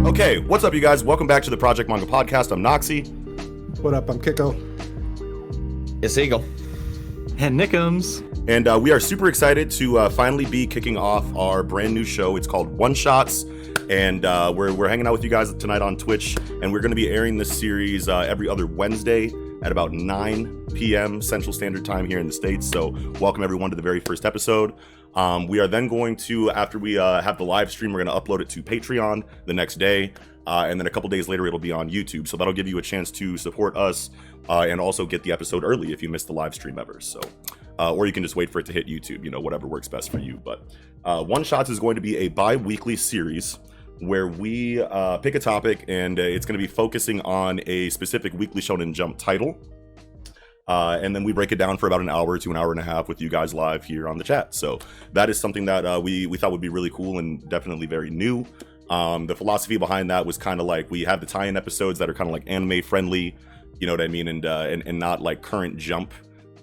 Okay, what's up, you guys? Welcome back to the Project Manga Podcast. I'm Noxie. What up? I'm Kiko. It's Eagle. And Nickums. And we are super excited to finally be kicking off our brand new show. It's called One Shots. And we're hanging out with you guys tonight on Twitch. And we're going to be airing this series every other Wednesday at about 9 p.m. Central Standard Time here in the States. So welcome everyone to the very first episode. We are then going to, after we have the live stream, we're going to upload it to Patreon the next day. And then a couple days later, it'll be on YouTube. So that'll give you a chance to support us and also get the episode early if you missed the live stream ever. So, or you can just wait for it to hit YouTube, you know, whatever works best for you. But One Shots is going to be a bi-weekly series where we pick a topic, and it's going to be focusing on a specific Weekly Shonen Jump title. And then we break it down for about an hour to an hour and a half with you guys live here on the chat. So that is something that we thought would be really cool and definitely very new. The philosophy behind that was kind of like, we have the tie-in episodes that are kind of like anime friendly, you know what I mean? And not like current Jump,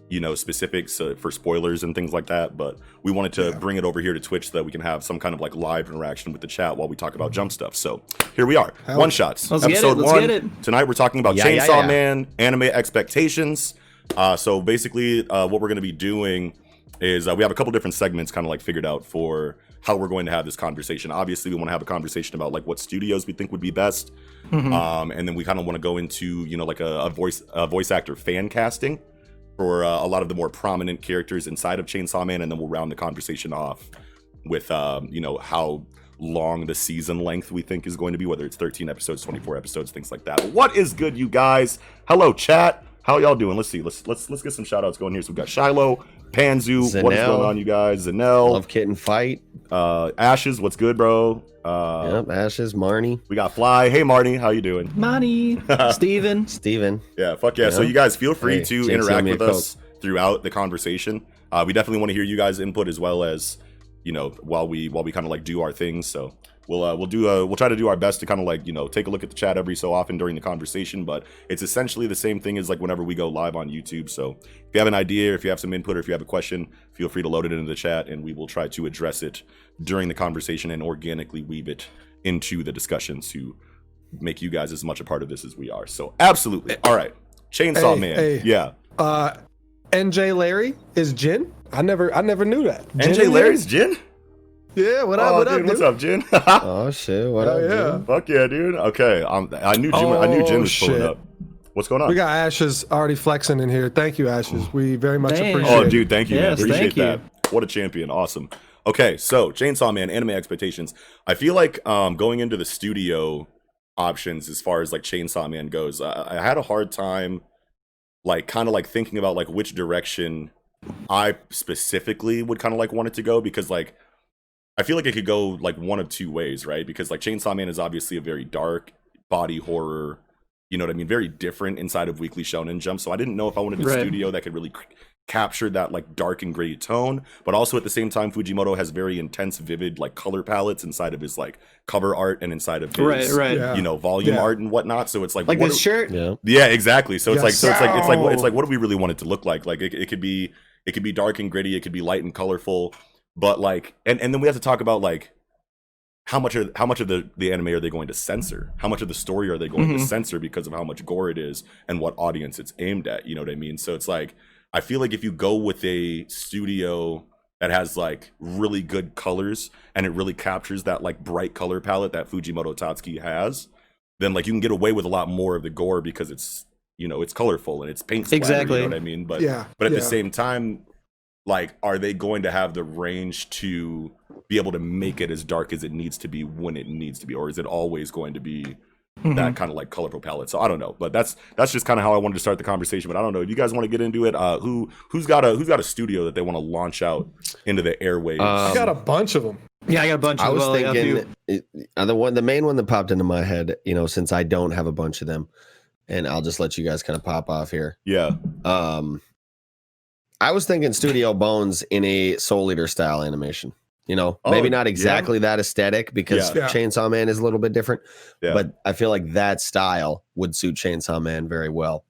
you know, specifics for spoilers and things like that. But we wanted to bring it over here to Twitch so that we can have some kind of like live interaction with the chat while we talk about Jump stuff. So here we are, One Shots, episode 1. Tonight we're talking about Chainsaw Man, anime expectations. So basically what we're going to be doing is we have a couple different segments kind of like figured out for how we're going to have this conversation. Obviously, we want to have a conversation about like what studios we think would be best. And then we kind of want to go into, you know, like a voice actor fan casting for a lot of the more prominent characters inside of Chainsaw Man. And then we'll round the conversation off with, you know, how long the season length we think is going to be, whether it's 13 episodes, 24 episodes, things like that. But what is good, you guys? Hello, chat. How y'all doing? Let's see. Let's get some shout outs going here. So we've got Shiloh, Panzu, Zanel. what is going on, you guys? Zanel. Love Kitten Fight. Ashes, what's good, bro? Yep, Ashes, Marnie. We got Fly. Hey, Marnie, how you doing? Money. Steven. Yeah, fuck yeah. Yep. So you guys feel free to Jake's interact giving me with a us throughout the conversation. We definitely want to hear you guys' input as well as, you know, while we kind of like do our things. So we'll try to do our best to kind of like, you know, take a look at the chat every so often during the conversation, but it's essentially the same thing as like whenever we go live on YouTube. So if you have an idea, if you have some input, or if you have a question, feel free to load it into the chat and we will try to address it during the conversation and organically weave it into the discussion to make you guys as much a part of this as we are. So absolutely. All right. Chainsaw Man. Yeah. NJ Larry is Jin? I never knew that. NJ Larry's Jin? Yeah, what up, what up, dude? What's up, Jin? Oh shit! What up, yeah. Fuck yeah, dude. Okay, I knew Jin was pulling up. What's going on? We got Ashes already flexing in here. Thank you, Ashes. We very much appreciate it. Oh, dude, thank you, man. Yes, Appreciate thank you. that. What a champion. Awesome. Okay, so Chainsaw Man, anime expectations. I feel like going into the studio options as far as like Chainsaw Man goes, I had a hard time like kind of like thinking about like which direction I specifically would kind of like want it to go, because like I feel like it could go like one of two ways, right? Because like Chainsaw Man is obviously a very dark body horror, you know what I mean? Very different inside of Weekly Shonen Jump. So I didn't know if I wanted a studio that could really capture that like dark and gritty tone, but also at the same time, Fujimoto has very intense, vivid like color palettes inside of his like cover art and inside of his, you know, volume art and whatnot. So it's like this shirt. Yeah, exactly. So it's like what do we really want it to look like? Like it could be dark and gritty. It could be light and colorful. But like, and then we have to talk about like how much of the anime are they going to censor? How much of the story are they going to censor because of how much gore it is and what audience it's aimed at? You know what I mean? So it's like, I feel like if you go with a studio that has like really good colors and it really captures that like bright color palette that Fujimoto Tatsuki has, then like you can get away with a lot more of the gore because it's, you know, it's colorful and it's paint splatter, exactly. You know what I mean? But at the same time, like, are they going to have the range to be able to make it as dark as it needs to be when it needs to be, or is it always going to be that kind of like colorful palette? So I don't know, but that's just kind of how I wanted to start the conversation. But I don't know if you guys want to get into it. Who's got a studio that they want to launch out into the airwaves? I got a bunch of them. Yeah, I got a bunch. I was thinking the main one that popped into my head, you know, since I don't have a bunch of them, and I'll just let you guys kind of pop off here. Yeah. I was thinking Studio Bones in a Soul Eater style animation. Maybe not exactly that aesthetic because Yeah. Chainsaw Man is a little bit different, Yeah. but I feel like that style would suit Chainsaw Man very well.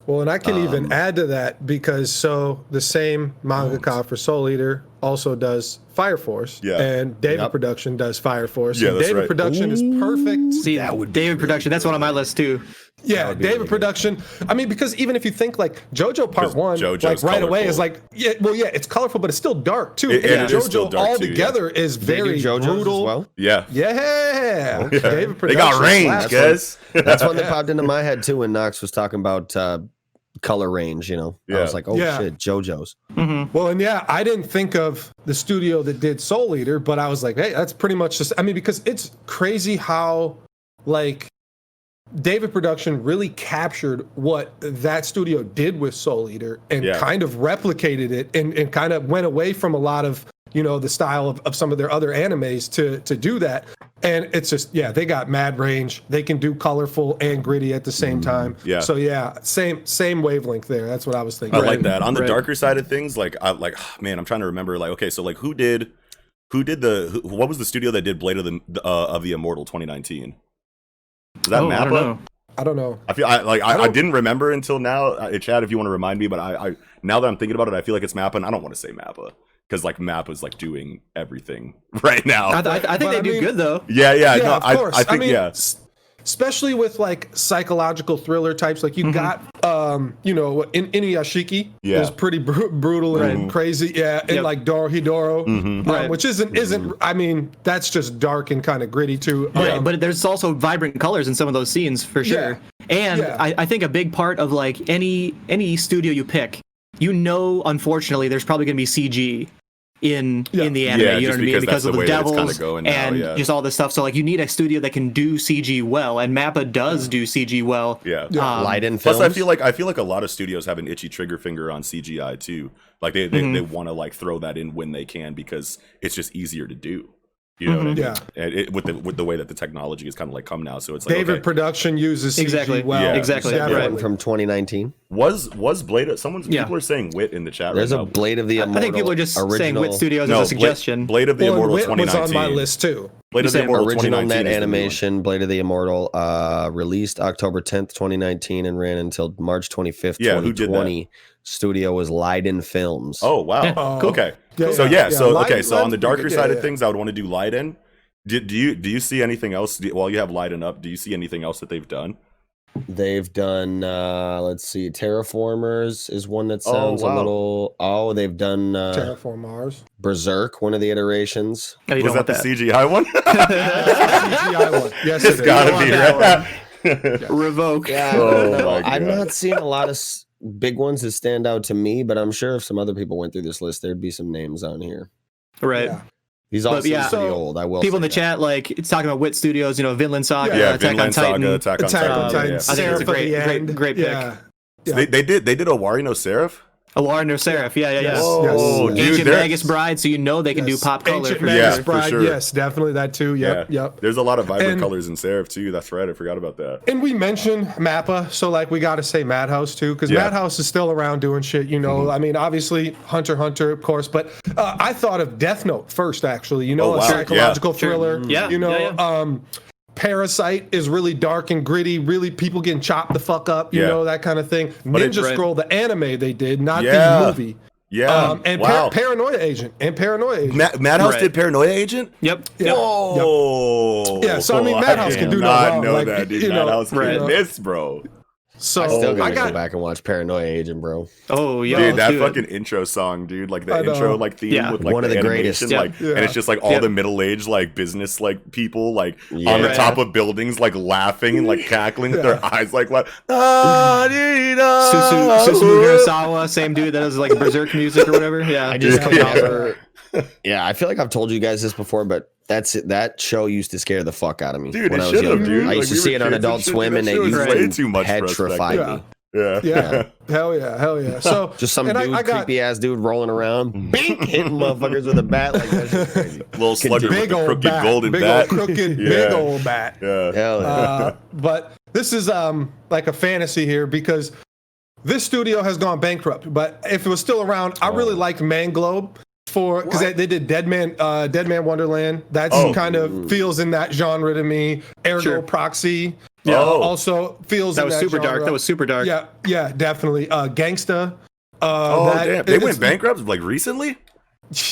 Well, and I can even add to that because the same mangaka for Soul Eater also does Fire Force, and David Production does Fire Force. Yeah, and that's David right. Production is perfect. See, David Production, that's one on my list too. Yeah, David Production. I mean, because even if you think like JoJo Part 1, JoJo's like right away colorful. is like, it's colorful, but it's still dark too. It And is still JoJo dark all too, together is They do very JoJo's brutal. as well. Yeah. Yeah. Yeah. David Production. They got range, slaps. guys. That's one that popped into my head too when Knox was talking about color range. I Yeah. was like, oh shit, JoJo's. Well, and I didn't think of the studio that did Soul Eater, but I was like, hey, that's pretty much just, I mean, because it's crazy how, like, David Production really captured what that studio did with Soul Eater and kind of replicated it and kind of went away from a lot of, the style of some of their other animes to do that. And it's just, they got mad range. They can do colorful and gritty at the same time. Yeah. So same wavelength there. That's what I was thinking. I like that. On the darker side of things, like I'm trying to remember, like, okay, so like what was the studio that did Blade of the Immortal 2019? Is that Mappa? I don't know. I feel I didn't remember until now. Chad, if you want to remind me, but I now that I'm thinking about it, I feel like it's Mappa, and I don't want to say Mappa because like Mappa's like doing everything right now. I think they do good though. Yeah, no, of course. I think Especially with like psychological thriller types, like you got, Inuyashiki is pretty brutal and crazy, and like Dorohedoro, which isn't. I mean, that's just dark and kind of gritty too. But there's also vibrant colors in some of those scenes for sure. And I think a big part of like any studio you pick, unfortunately, there's probably going to be CG in the anime, you know what I mean? Because of the devils and just all this stuff. So like you need a studio that can do CG well, and Mappa does do CG well. Leiden Plus, Films. I feel like a lot of studios have an itchy trigger finger on CGI too. Like they want to like throw that in when they can because it's just easier to do. You know what I mean? Yeah. And with the way that the technology has kind of like come now, so it's like David Production uses CG well. Yeah, exactly. Definitely. From 2019. Was Blade? People are saying Wit in the chat. There's right a now. Blade of the Immortal. I think people are just saying original, Wit Studios as a suggestion. Blade of the Immortal Wit 2019 was on my list too. Blade of the Immortal original 2019 net is the new one. animation. Blade of the Immortal released October 10th, 2019, and ran until March 25th, Yeah, who did 2020. Studio was Leiden Films. Oh wow. Cool. Okay. Yeah, So yeah. so Leiden- so on the darker Leiden's side pretty of good, things, I would want to do Leiden. Do you see anything else while you have Leiden up? Do you see anything else that they've done? They've done, let's see, Terraformers is one that sounds a little. Oh, they've done Terraform Mars. Berserk, one of the iterations. No, you Was don't that want the CGI one? CGI one. Yes, It's it is. gotta be right. Revoke. Yeah, Oh no, my I'm God. not seeing a lot of big ones that stand out to me, but I'm sure if some other people went through this list, there'd be some names on here. Right. Yeah. These all But seem yeah, pretty so old. I will. People in say the that. chat, like, it's talking about Wit Studios, Vinland Saga, Yeah, Attack Vinland on Titan. Saga, Attack on Attack on Titan. Titan. Yeah. I think it's a Seraph at the end. great pick. Yeah. So they did Owari no Seraph? Alar no Seraph. Yeah. Yes. Oh, Yes. dude, Ancient they're- Magus Bride, so they can do pop color. Ancient for Magus for Bride, sure. yes, definitely that too. Yep. There's a lot of vibrant And- colors in Seraph too. That's right. I forgot about that. And we mentioned Mappa, so like we got to say Madhouse too, because Yeah. Madhouse is still around doing shit. I mean, obviously Hunter x Hunter, of course, but I thought of Death Note first, actually. Oh, wow. A psychological Sure. thriller. Yeah. Parasite is really dark and gritty, really people getting chopped the fuck up, that kind of thing. Ninja right. Scroll, the anime they did, not Yeah. the movie. Yeah. And wow. Paranoia Agent. Madhouse Right. did Paranoia Agent? Yep. Yeah. Oh. Yeah, so I mean, Madhouse can do no I wrong. know Like, that, dude. you know, Madhouse can right. miss, bro. So I still gotta I got go back and watch Paranoia Agent, bro. Oh, yeah. Dude, that let's do it. fucking intro song, dude, like the I know. intro like theme Yeah. with like One of the animation, greatest. like, Yeah. and it's just like all Yeah. the middle-aged like business like people like Yeah. on the Right. top of buildings like laughing and like cackling with their eyes like what? Susumu Hirasawa, same dude that does like Berserk music or whatever. Yeah. I just Yeah. could never. Yeah, I feel like I've told you guys this before, but that's it. That show used to scare the fuck out of me Dude, when it I was should've, younger. dude. I Like, used to we see were it on kids and Adult shit, Swim, dude. and That it shit was used way to too much for us back petrify then. me. Yeah. Yeah, hell yeah. So Just some and dude, I got creepy ass dude rolling around, bink, hitting motherfuckers with a bat. Like that's just crazy. Little slugger with big the old crooked bat, golden big bat. old crooked, Yeah. big old bat. Yeah. Hell yeah. But this is like a fantasy here because this studio has gone bankrupt. But if it was still around, I really liked Manglobe. for because they did Dead Man Wonderland. That's kind of feels in that genre to me. Ergo Proxy. Yeah. Also feels That in was that super genre. dark. That was super dark. Yeah, definitely. Gangsta. Damn. They went bankrupt like recently?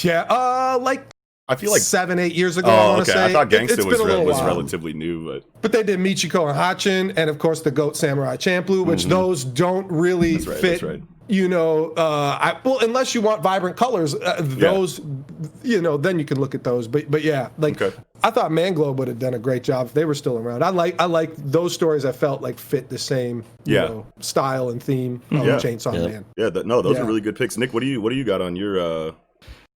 Yeah, like I feel like 7-8 years ago. I Oh, want okay. to say. I thought Gangsta It's been a little was while. relatively new, But they did Michiko and Hachin, and of course the Goat Samurai Champloo, which those don't really fit. That's right. You know, well, unless you want vibrant colors, those, you know, then you can look at those. But yeah, like I thought Manglobe would have done a great job if they were still around. I like those stories. I felt like fit the same, you know, style and theme of Chainsaw Man. Yeah, those are really good picks. Nick, what do you got on your?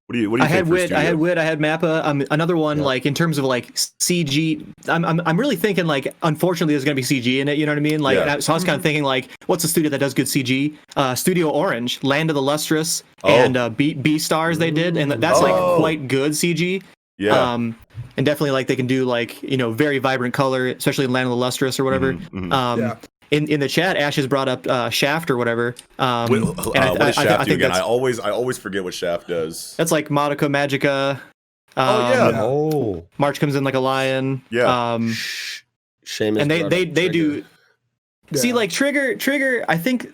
What do you I think had for Wit, studio? I had Wit, I had Mappa. Another one like in terms of like CG. I'm really thinking like unfortunately there's gonna be CG in it. You know what I mean? Like so I was kind of thinking like what's a studio that does good CG? Studio Orange, Land of the Lustrous, and B Stars they did, and that's like quite good CG. Yeah. And definitely like they can do like you know very vibrant color, especially in Land of the Lustrous or whatever. In the chat, Ash has brought up Shaft or whatever. What does Shaft do again? I always forget what Shaft does. That's like Madoka Magica. March comes in like a lion. Yeah. Seamus And they do. Yeah. See, like Trigger. I think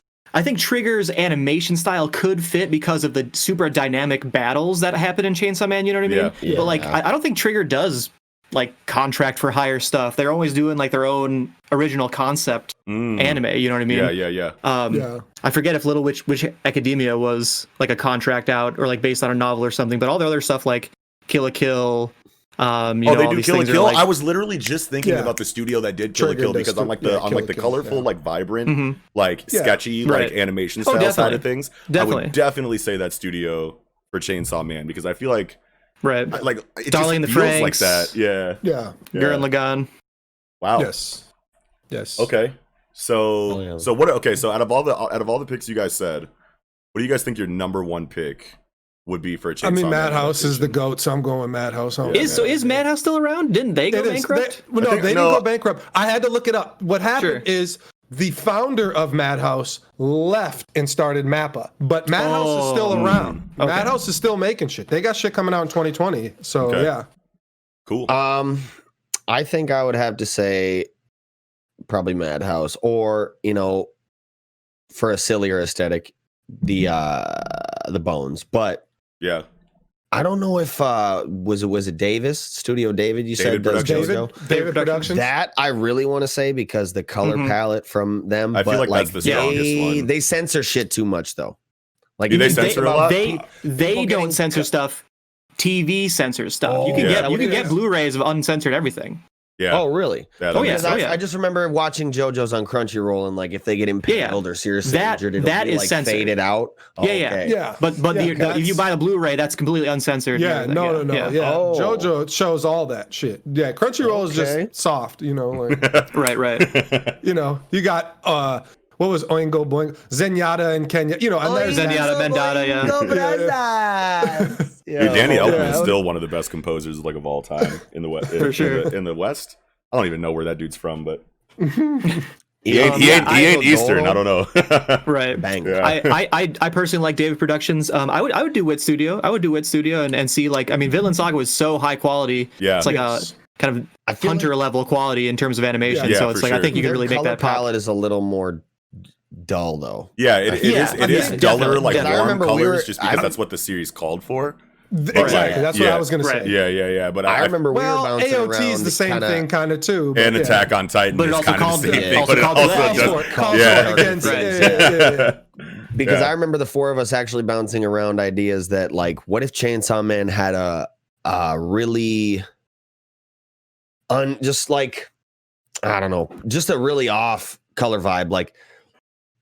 Trigger's animation style could fit because of the super dynamic battles that happen in Chainsaw Man. You know what I mean? Yeah. But like, I don't think Trigger does like contract for higher stuff. They're always doing like their own original concept anime. You know what I mean? Yeah. I forget if Little Witch Academia was like a contract out or like based on a novel or something. But all the other stuff like Kill la Kill. They do Kill la Kill. Like, I was literally just thinking about the studio that did Kill la Kill because on like the colorful, like vibrant, like sketchy, like animation style side of things. I would definitely say that studio for Chainsaw Man because I feel like like it Darling just the feels like Franxx. that. Yeah. Gurren Lagann. Wow. Yes. Okay. So so out of all the picks you guys said, what do you guys think your number one pick would be for a Chainsaw Man Madhouse is the GOAT, so I'm going with Madhouse. Is Madhouse still around? Didn't they go bankrupt? They didn't go bankrupt. I had to look it up. What happened is the founder of Madhouse left and started Mappa, but Madhouse is still around. Madhouse is still making shit. They got shit coming out in 2020. So yeah. Cool. I think I would have to say probably Madhouse, or you know, for a sillier aesthetic, the Bones. But yeah, I don't know if was it Davis Studio David? You said does David Productions. That I really want to say because the color palette from them. I feel like that's the strongest one. They censor shit too much though. Like do they censor a lot? They don't censor stuff. TV censors stuff. You can get Blu-rays of uncensored everything. Yeah. Oh, really? Yeah, I just remember watching JoJo's on Crunchyroll, and like if they get impaled or seriously injured, it'll that be is like censored. faded out. Oh, Yeah. But if you buy the Blu-ray, that's completely uncensored. Yeah, no. Yeah. JoJo shows all that shit. Yeah, Crunchyroll is just soft, you know. Like, right. You know, you got what was Oingo Boingo, Zenyatta and Kenya. You know, and there's Zenyatta Mendata. Dude, Danny Elfman is still one of the best composers like of all time in the West. For sure. In the West, I don't even know where that dude's from, but He ain't Eastern. I don't know. Right. Bang. Yeah. I personally like David Productions. I would do Wit Studio. and see like Vinland Saga was so high quality. Yeah. It's like a kind of Hunter level quality in terms of animation. Yeah, so it's like I think you can really make that pop. palette is a little more dull though. Yeah, it is duller, like warm colors, just because that's what the series called for. Exactly, that's what I was gonna say. Yeah. But I remember we were bouncing AOT around is the same thing, kind of too. And Attack on Titan But it is also kind of called the same thing. also But it called also against. Because I remember the four of us actually bouncing around ideas that like, what if Chainsaw Man had a really just like, I don't know, just a really off color vibe, like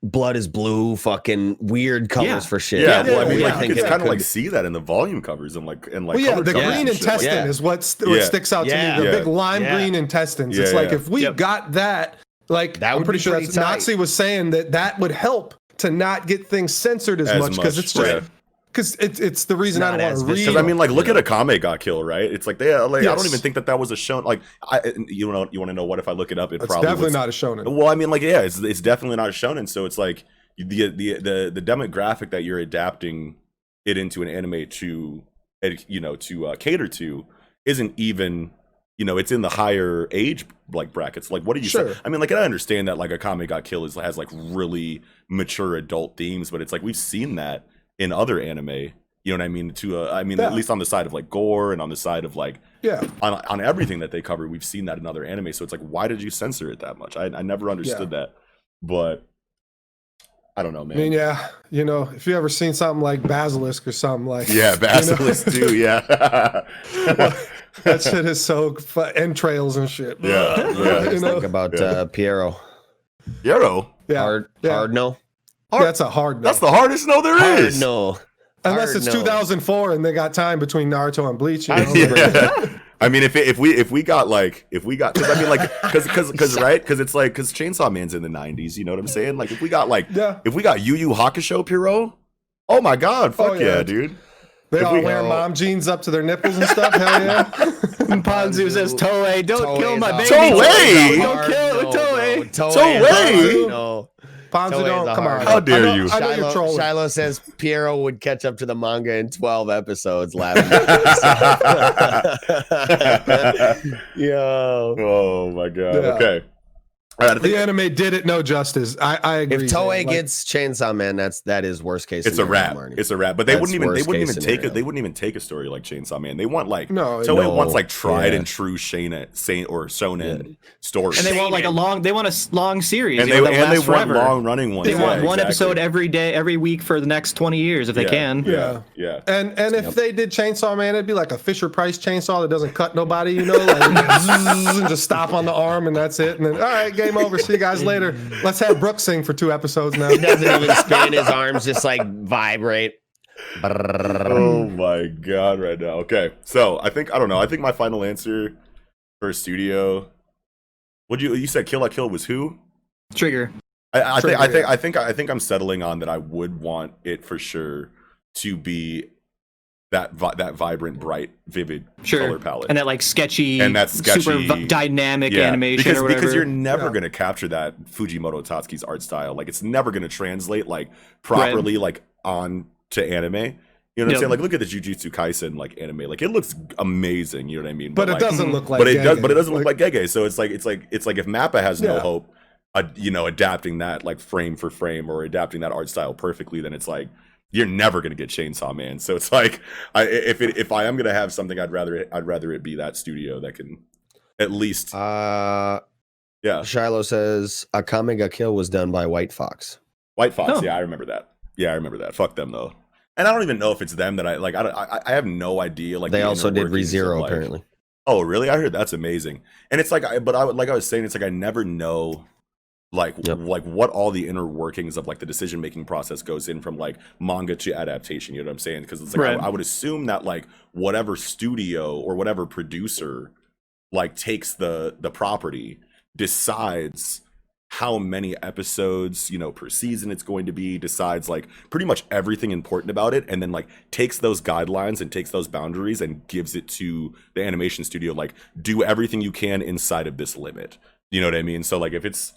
blood is blue, fucking weird colors for shit. Yeah, well, I mean, I like, think you can it kind of could like see that in the volume covers and like well, yeah, the green intestine is what sticks out to me. The big lime green intestines. It's like if we got that, like that I'm pretty sure that's Nazi was saying that would help to not get things censored as much because it's just because it's the reason I don't want to read. Because I mean, like, look at Akame got killed, right? It's like I don't even think that was a shonen. Like, you want to know what? If I look it up, it's probably definitely not a shonen. Well, I mean, like, yeah, it's definitely not a shonen. So it's like the demographic that you're adapting it into an anime to to cater to isn't even, it's in the higher age like brackets. Like, what do you say? I mean, like, I understand that like a Kame Got Kill has like really mature adult themes, but it's like we've seen that in other anime. You know what I mean? At least on the side of like gore and on the side of like on everything that they cover, we've seen that in other anime. So it's like, why did you censor it that much? I never understood that, but I don't know, man. I mean, if you ever seen something like Basilisk or something like Basilisk too, that shit is so entrails and shit. Think about Piero. Piero? Hard no. That's a hard no. That's the hardest no there is. No. Unless it's 2004 and they got time between Naruto and Bleach. I mean, if we got because I mean like because right, because it's like because Chainsaw Man's in the 90s, you know what I'm saying? Like if we got Yu Yu Hakusho Piro, oh my god, fuck yeah, dude. They all wear mom jeans up to their nipples and stuff. Hell yeah. Ponzu says, Toei, don't kill my baby. Toei! Don't kill Toei. Toei! No. Ponzu, don't. Come on. How dare you? I know you're trolling. Shiloh says Piero would catch up to the manga in 12 episodes. Laughing. Yo. Oh my god. Okay. All right, the anime did it no justice. I agree. If Toei gets Chainsaw Man, that is worst case. It's a wrap. It's a wrap. But they wouldn't even take a story like Chainsaw Man. They want like Toei wants like tried and true shonen stories. And they want like a long series. And they want long running ones. They want one episode every day, every week for the next 20 years if they can. Yeah. And if they did Chainsaw Man, it'd be like a Fisher Price chainsaw that doesn't cut nobody, like and just stop on the arm and that's it. And then all right, game over. See you guys later. Let's have Brooks sing for 2 episodes now. He doesn't even spin. His arms just like vibrate. Oh my god! Right now. Okay, so I think my final answer for studio. You said Kill la Kill was who? Trigger. I think I'm settling on that. I would want it for sure to be that vibrant, bright, vivid color palette, and that like sketchy, super dynamic animation, because you're never gonna capture that Fujimoto Tatsuki's art style. Like it's never gonna translate like properly like on to anime. You know what I'm saying? Like look at the Jujutsu Kaisen like anime. Like it looks amazing. You know what I mean? But it doesn't look like. But it doesn't look like Gege. So it's like if Mappa has no hope, adapting that like frame for frame or adapting that art style perfectly, then it's like. You're never gonna get Chainsaw Man, so it's like if I am gonna have something, I'd rather it be that studio that can at least. Shiloh says Akame ga Kill was done by White Fox. White Fox, I remember that. Fuck them though, and I don't even know if it's them that I like. I have no idea. Like they also did ReZero apparently. Oh really? I heard that's amazing, and it's like, I was saying, it's like I never know. Like what all the inner workings of like the decision making process goes in from like manga to adaptation. You know what I'm saying? Because it's like I would assume that like whatever studio or whatever producer like takes the property decides how many episodes per season it's going to be, decides like pretty much everything important about it, and then like takes those guidelines and takes those boundaries and gives it to the animation studio. Like do everything you can inside of this limit. You know what I mean? So like if it's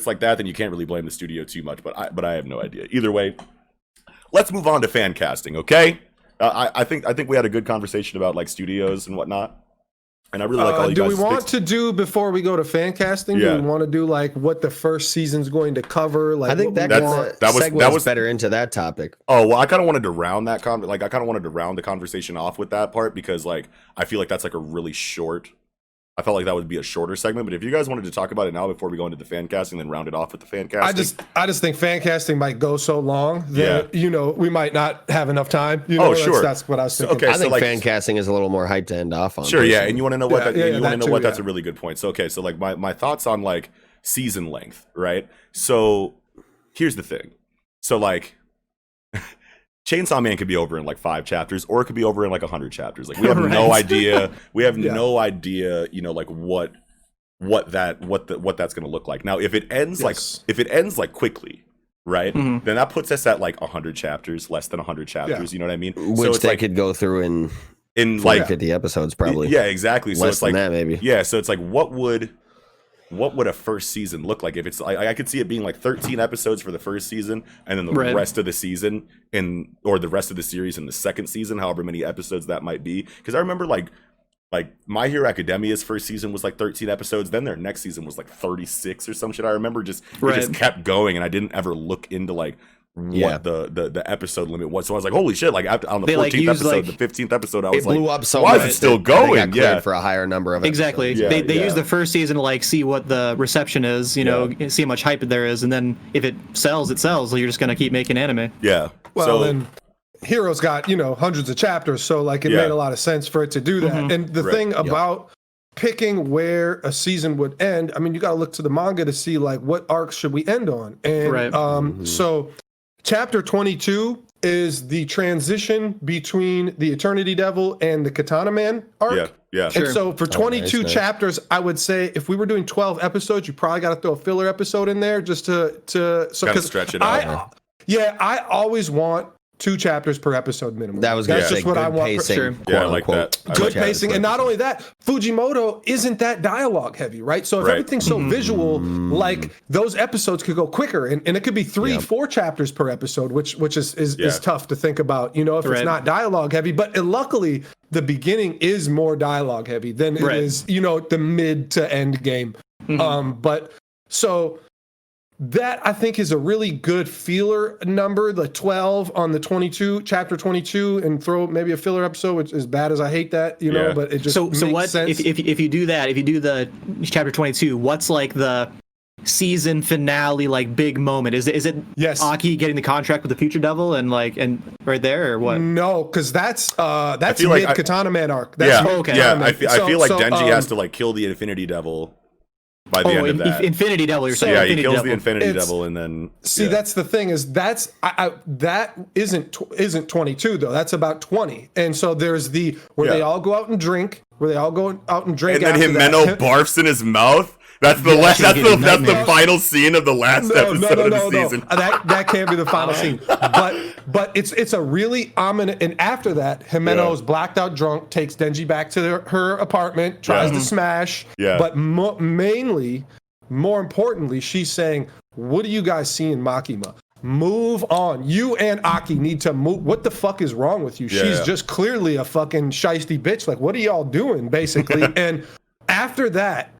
like that, then you can't really blame the studio too much. But I have no idea. Either way, let's move on to fan casting, okay? I think we had a good conversation about like studios and whatnot, and I really like all you guys. Do we want to do before we go to fan casting? Yeah. Do we want to do like what the first season's going to cover? Like I think that was better into that topic. Oh well, I kind of wanted to round that the conversation off with that part because like I feel like that's like a really short. I felt like that would be a shorter segment, but if you guys wanted to talk about it now before we go into the fan casting, then round it off with the fan casting. I just think fan casting might go so long that we might not have enough time. Sure. That's what I was thinking. Okay, I think fan casting is a little more hype to end off on. Sure, personally. Yeah, and you want to know what that's a really good point. So okay, so like my thoughts on like season length, right? So here's the thing. So like Chainsaw Man could be over in like 5 chapters, or it could be over in like 100 chapters. Like we have no idea. We have no idea. Like what that's going to look like. Now, if it ends like quickly, right? Mm-hmm. Then that puts us at like 100 chapters, less than 100 chapters. You know what I mean? Which they could go through in 40, like 50 episodes, probably. Yeah, exactly. So less it's like than that, maybe. Yeah. So it's like what would what would a first season look like if it's I could see it being like 13 episodes for the first season and then the rest of the season or the rest of the series in the second season, however many episodes that might be. Because I remember like My Hero Academia's first season was like 13 episodes, then their next season was like 36 or some shit. I remember it just kept going, and I didn't ever look into like what the episode limit was. So I was like, holy shit, like after on the 14th episode, the 15th episode, I was like, blew up so why much is it still going? Yeah, for a higher number of episodes. Exactly. They use the first season to like see what the reception is, you know, see how much hype there is, and then if it sells, it sells. So you're just gonna keep making anime. Yeah. Well, then Hero's got, you know, hundreds of chapters, so like it made a lot of sense for it to do that. And the thing about picking where a season would end, I mean, you got to look to the manga to see like what arcs should we end on. And so chapter 22 is the transition between the Eternity Devil and the Katana Man arc. Yeah. And so for 22 chapters, I would say if we were doing 12 episodes, you probably got to throw a filler episode in there just to stretch it out. I always want 2 chapters per episode minimum. That's just what I want. Pacing, I like that. Good pacing, and not only that, Fujimoto isn't that dialogue heavy, right? So if everything's so visual, like those episodes could go quicker, and it could be 3-4 chapters per episode, which is tough to think about, you know, if it's not dialogue heavy. But luckily, the beginning is more dialogue heavy than it is, you know, the mid to end game. But so. That I think is a really good feeler number, the 12 on the 22, chapter 22, and throw maybe a filler episode, which is bad as I hate that, you know, but it just makes sense. If you do that, if you do the chapter 22, what's like the season finale, like big moment? Is it Aki getting the contract with the Future Devil and right there, or what? No, because that's mid Katana Man arc. That's I feel like Denji has to like kill the Infinity Devil by the end of that. Infinity Devil, you're saying? Yeah, he kills the Infinity Devil, and then that's the thing is that isn't 22 though. That's about 20, and so there's the where they all go out and drink, and then Himeno barfs in his mouth. That's the that's the final scene of the last episode of the season. That can't be the final scene. But it's a really ominous. And after that, Himeno's blacked out drunk, takes Denji back to her apartment, tries to smash. Yeah. But more importantly, she's saying, "What do you guys see in Makima? Move on. You and Aki need to move. What the fuck is wrong with you? She's just clearly a fucking shiesty bitch. Like, what are y'all doing, basically?" And after that,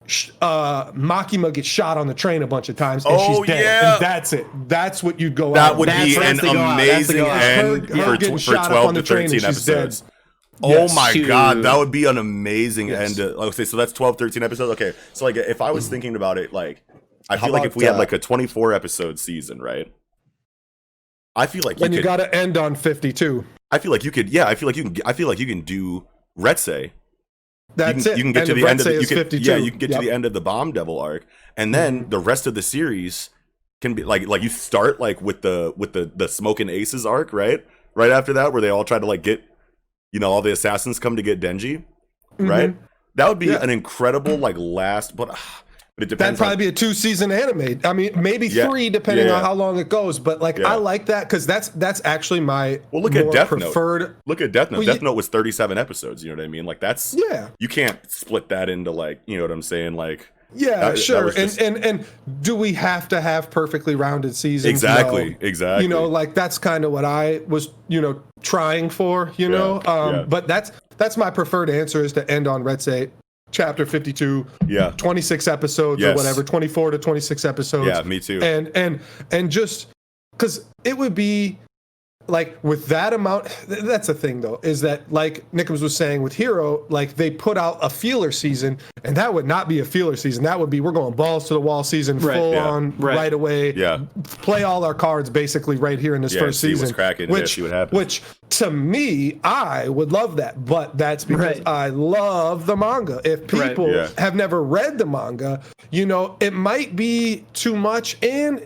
Makima gets shot on the train a bunch of times and she's dead, and that's it. That's what you'd go that out. Would be an amazing end for 12 to 13 episodes. Oh my god, that would be an amazing end. Okay, so that's 12, 13 episodes. Okay, so like if I was thinking about it, like I feel like if we had like a 24 episode season, right? I feel like you got to end on 52. I feel like you could. Yeah, I feel like you can do Retsei. That's you can get to the end of the, you can 52. Yeah, you can get to the end of the Bomb Devil arc, and then the rest of the series can be like you start like with the Smoking Aces arc, right after that, where they all try to like get, you know, all the assassins come to get Denji, right? That would be an incredible like last, but it depends. That'd probably be a 2-season anime. I mean, maybe 3 depending on how long it goes. But like, I like that because that's actually my look at Death preferred. Note. Look at Death Note. Well, Death Note was 37 episodes. You know what I mean? Like that's you can't split that into like, you know what I'm saying? Like sure. And do we have to have perfectly rounded seasons? Exactly. No. Exactly. You know, like that's kind of what I was, you know, trying for. You know, but that's my preferred answer is to end on Retsei. Chapter 52, 26 episodes or whatever, 24 to 26 episodes. Yeah, me too. And just because it would be like with that amount, that's the thing though, is that like Nickums was saying with Hero, like they put out a feeler season, and that would not be a feeler season. That would be we're going balls to the wall season, full on right away. Yeah, play all our cards basically right here in this first season. What's cracking, see what happens. Which to me, I would love that, but that's because I love the manga. If people have never read the manga, you know, it might be too much, and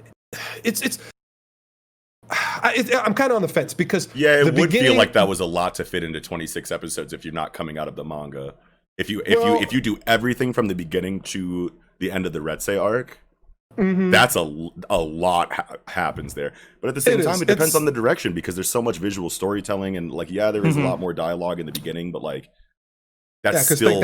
I'm kind of on the fence because it would feel like that was a lot to fit into 26 episodes if you're not coming out of the manga. If you do everything from the beginning to the end of the Retsei arc, that's a lot happens there. But at the same time, it depends on the direction because there's so much visual storytelling and like there is a lot more dialogue in the beginning, but like that's still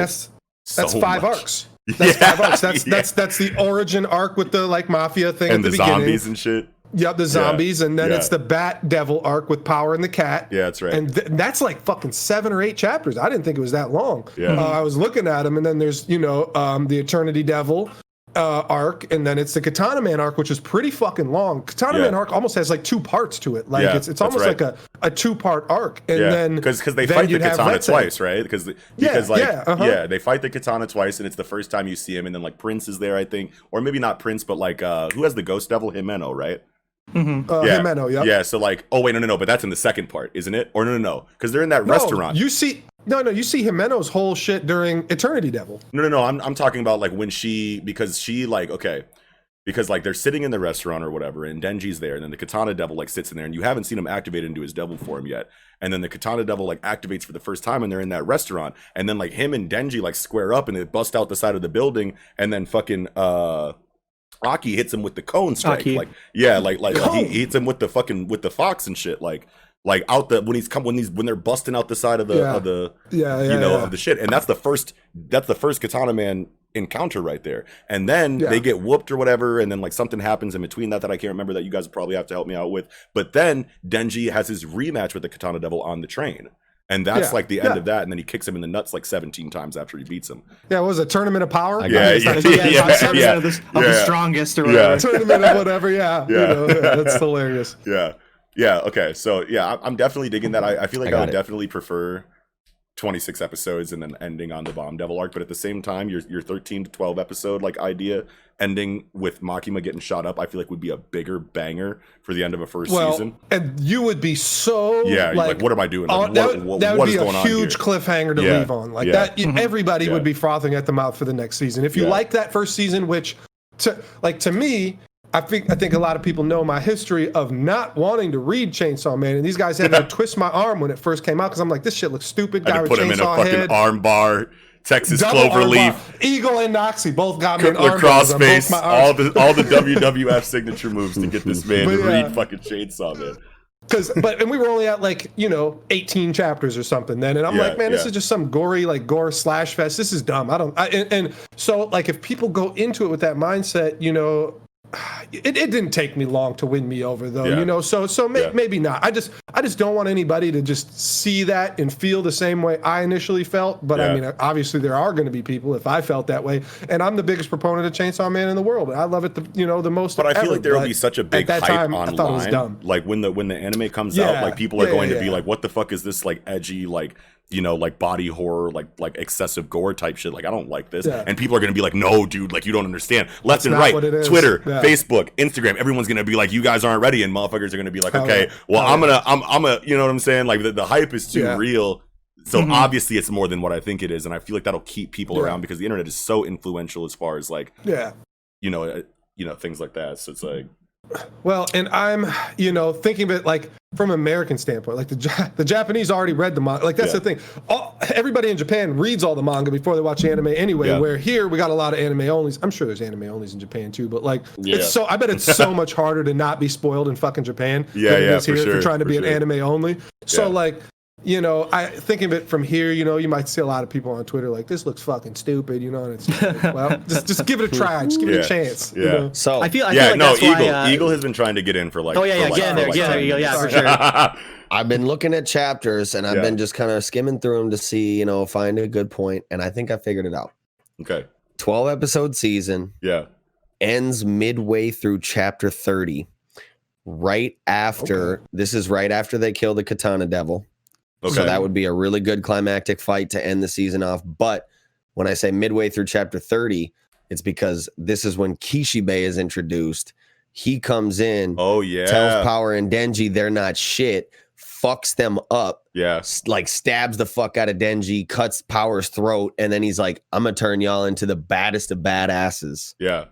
That's so 5 much. arcs. That's 5 arcs. That's Yeah. that's the origin arc with the like mafia thing And at the the beginning. zombies and shit. Yep, the zombies, and then yeah. it's the Bat Devil arc with Power and the Cat. Yeah, that's right. And that's like fucking 7 or 8 chapters. I didn't think it was that long. Yeah. I was looking at them, and then there's the Eternity Devil arc, and then it's the Katana Man arc, which is pretty fucking long. Katana Man arc almost has like 2 parts to it. Like it's almost like a 2-part arc. And then because they fight the Katana twice, right? Because they fight the Katana twice, and it's the first time you see him, and then like Prince is there, I think, or maybe not Prince, but like who has the Ghost Devil? Himeno, right? Himeno, yep. Yeah, so like, oh wait, no, but that's in the second part, isn't it? Or no, because they're in that restaurant. You see Himeno's whole shit during Eternity Devil. No, I'm talking about like when because they're sitting in the restaurant or whatever, and Denji's there, and then the Katana Devil like sits in there, and you haven't seen him activate into his devil form yet, and then the Katana Devil like activates for the first time, and they're in that restaurant, and then like him and Denji like square up, and they bust out the side of the building, and then fucking Aki hits him with the cone strike, Aki. like he hits him with the fox and shit, like out the when they're busting out the side of the of the shit, and that's the first Katana Man encounter right there, and then they get whooped or whatever, and then like something happens in between that I can't remember, that you guys probably have to help me out with, but then Denji has his rematch with the Katana Devil on the train. And that's like the end of that, and then he kicks him in the nuts like 17 times after he beats him. Yeah, what was it, Tournament of Power? Of the strongest or whatever. Tournament of whatever, that's hilarious. Yeah, okay, so I'm definitely digging that. I feel like I would definitely prefer 26 episodes and then ending on the Bomb Devil arc, but at the same time, your 13 to 12 episode like idea ending with Makima getting shot up, I feel like would be a bigger banger for the end of a first season. And you would be so like what am I doing? Like, that would be going a on huge here? cliffhanger to leave on. Like that, everybody would be frothing at the mouth for the next season. If you like that first season, which to me, I think a lot of people know my history of not wanting to read Chainsaw Man, and these guys had to twist my arm when it first came out because I'm like, this shit looks stupid. I had to put him in a fucking arm bar, Texas Cloverleaf, Eagle and Noxie both got me an arm crossface, all the WWF signature moves to get this man to read fucking Chainsaw Man. And we were only at 18 chapters or something then, and I'm like, man, this is just some gory gore slash fest. This is dumb. And so like if people go into it with that mindset, it didn't take me long to win me over though, so maybe not. I just don't want anybody to just see that and feel the same way I initially felt, but I mean, obviously there are going to be people if I felt that way, and I'm the biggest proponent of Chainsaw Man in the world. I love it the most. But I feel like there will be such a big hype online. I thought it was dumb. Like when the anime comes out, like people are going to be like, what the fuck is this like edgy like body horror, like excessive gore type shit. Like, I don't like this. And people are going to be like, no, dude, like, you don't understand. Left and right, Twitter, Facebook, Instagram, everyone's going to be like, you guys aren't ready. And motherfuckers are going to be like, okay, well, I'm gonna, you know what I'm saying? Like, the hype is too real. So obviously it's more than what I think it is. And I feel like that'll keep people around because the internet is so influential as far as like, things like that. So it's like, well, and I'm, thinking of it like from an American standpoint, like the Japanese already read the manga. Like that's the thing. Everybody in Japan reads all the manga before they watch anime anyway. Where here we got a lot of anime onlys. I'm sure there's anime onlys in Japan too, but like I bet it's so much harder to not be spoiled in fucking Japan than it is here if you're trying to be an anime only. So like. I think of it from here, you might see a lot of people on Twitter like, this looks fucking stupid, and it's like, well, just give it a try. Just give it a chance. Yeah. So I feel like that's why, Eagle has been trying to get in for like. Oh, yeah, there you go. Yeah, for sure. I've been looking at chapters and I've been just kind of skimming through them to see, find a good point. And I think I figured it out. Okay. 12 episode season. Yeah. Ends midway through chapter 30. Right after, this is right after they kill the Katana Devil. Okay. So that would be a really good climactic fight to end the season off. But when I say midway through chapter 30, it's because this is when Kishibe is introduced. He comes in, tells Power and Denji they're not shit, fucks them up, like stabs the fuck out of Denji, cuts Power's throat, and then he's like, I'm gonna turn y'all into the baddest of badasses. Yeah.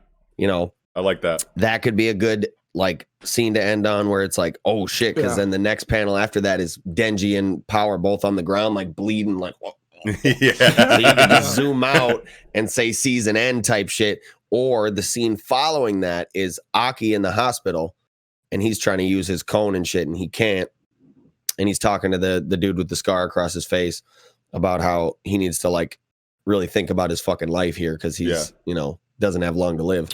I like that. That could be a good like scene to end on where it's like, oh shit, because then the next panel after that is Denji and Power both on the ground like bleeding, like so you can just zoom out and say season end type shit. Or the scene following that is Aki in the hospital and he's trying to use his cone and shit and he can't, and he's talking to the dude with the scar across his face about how he needs to like really think about his fucking life here because he's doesn't have long to live.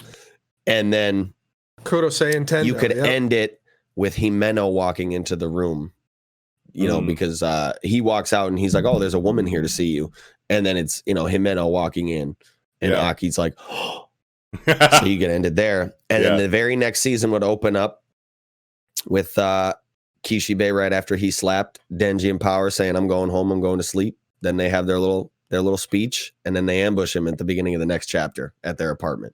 And then Kurosei and Tendo, you could end it with Himeno walking into the room, because he walks out and he's like, oh, there's a woman here to see you. And then it's, Himeno walking in and Aki's like, oh. So you get ended there. And then the very next season would open up with Kishibe right after he slapped Denji and Power saying, I'm going home, I'm going to sleep. Then they have their little speech, and then they ambush him at the beginning of the next chapter at their apartment.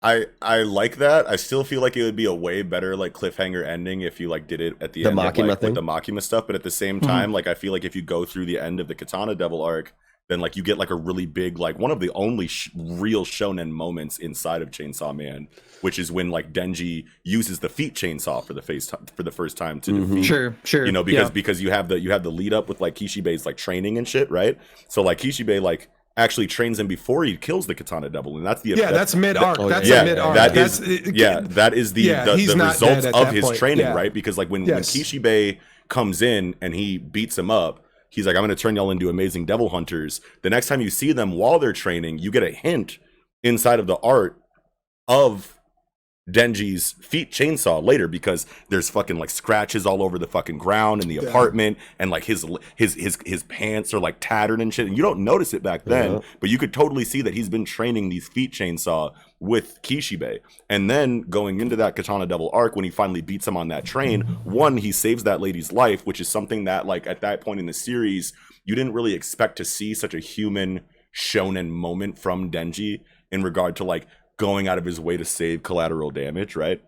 I like that. I still feel like it would be a way better like cliffhanger ending if you like did it at the end Makima of, like, thing? with the Makima stuff. But at the same time, like I feel like if you go through the end of the Katana Devil arc, then like you get like a really big, like one of the only real shonen moments inside of Chainsaw Man, which is when like Denji uses the feet chainsaw for the first time to defeat. Sure. Because you have the lead up with like Kishibe's like training and shit, right? So like Kishibe like actually trains him before he kills the Katana Devil, and that's the that's mid arc. That's mid arc. That is the results of his training, right? Because like when Kishibe comes in and he beats him up, he's like, I'm going to turn y'all into amazing devil hunters. The next time you see them while they're training, you get a hint inside of the art of Denji's feet chainsaw later, because there's fucking like scratches all over the fucking ground in the apartment, and like his pants are like tattered and shit, and you don't notice it back then, but you could totally see that he's been training these feet chainsaw with Kishibe. And then going into that Katana Devil arc, when he finally beats him on that train, one, he saves that lady's life, which is something that like at that point in the series you didn't really expect to see, such a human shonen moment from Denji in regard to like going out of his way to save collateral damage, right?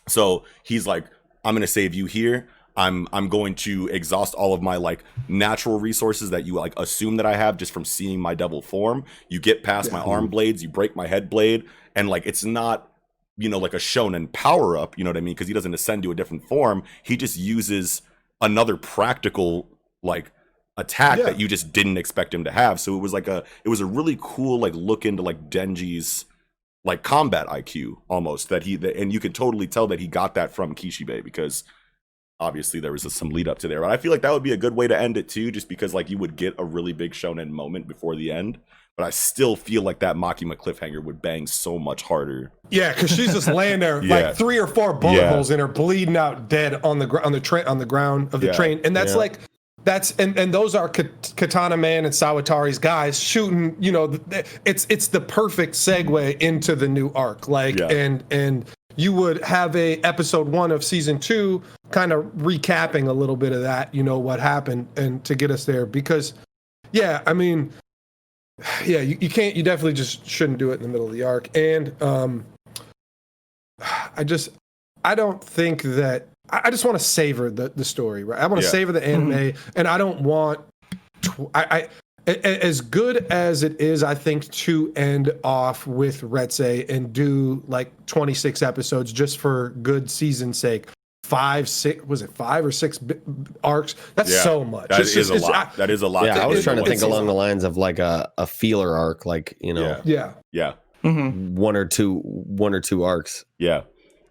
So he's like, I'm gonna save you here. I'm going to exhaust all of my like natural resources that you like assume that I have just from seeing my devil form. You get past my arm blades, you break my head blade, and like it's not, like a shonen power up, you know what I mean? Because he doesn't ascend to a different form. He just uses another practical like attack that you just didn't expect him to have. So it was a really cool like look into like Denji's like combat IQ almost, and you could totally tell that he got that from Kishibe, because obviously there was some lead up to there. But I feel like that would be a good way to end it too, just because like you would get a really big shonen moment before the end. But I still feel like that Makima cliffhanger would bang so much harder. Yeah, because she's just laying there like 3 or 4 bullet holes in her, bleeding out, dead on the ground of the train, and that's like. And those are Katana Man and Sawatari's guys shooting. It's the perfect segue into the new arc. And you would have a episode 1 of season 2 kind of recapping a little bit of that. What happened, and to get us there, because you can't. You definitely just shouldn't do it in the middle of the arc. And I don't think that. I just want to savor the story, right? I want to savor the anime, and I don't want as good as it is, I think, to end off with Retsei and do like 26 episodes just for good season's sake. 5 or 6 arcs. That's so much. That is a lot. That is a lot. Yeah, I was trying to think along the lines of like a feeler arc, like Yeah. 1 or 2 arcs. Yeah.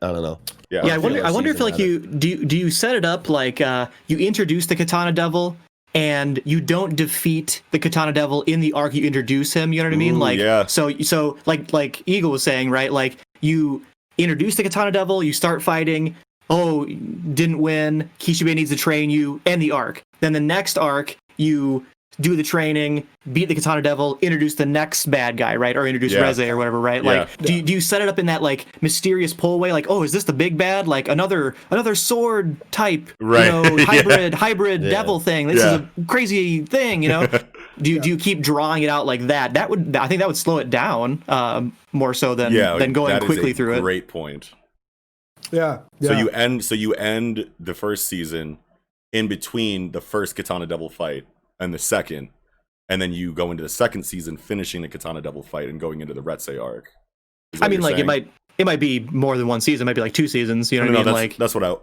I don't know. Yeah, I wonder if like you do you set it up like you introduce the Katana Devil and you don't defeat the Katana Devil in the arc you introduce him, you know what I mean? Like so like Eagle was saying, right? Like you introduce the Katana Devil, you start fighting, didn't win, Kishibe needs to train you, end the arc. Then the next arc you do the training, beat the Katana Devil, introduce the next bad guy, right? Or introduce Reze or whatever, right? Like, do you set it up in that like mysterious pull way? Like, is this the big bad? Like another sword type, hybrid devil thing. This is a crazy thing, Do you keep drawing it out like that? I think that would slow it down more so than going quickly through it. Great point. Yeah. So you end the first season in between the first Katana Devil fight and the second, and then you go into the second season finishing the Katana Devil fight and going into the Retsei arc. I mean, like saying? it might be more than one season. It might be like 2 seasons. You know what I mean? That's what I.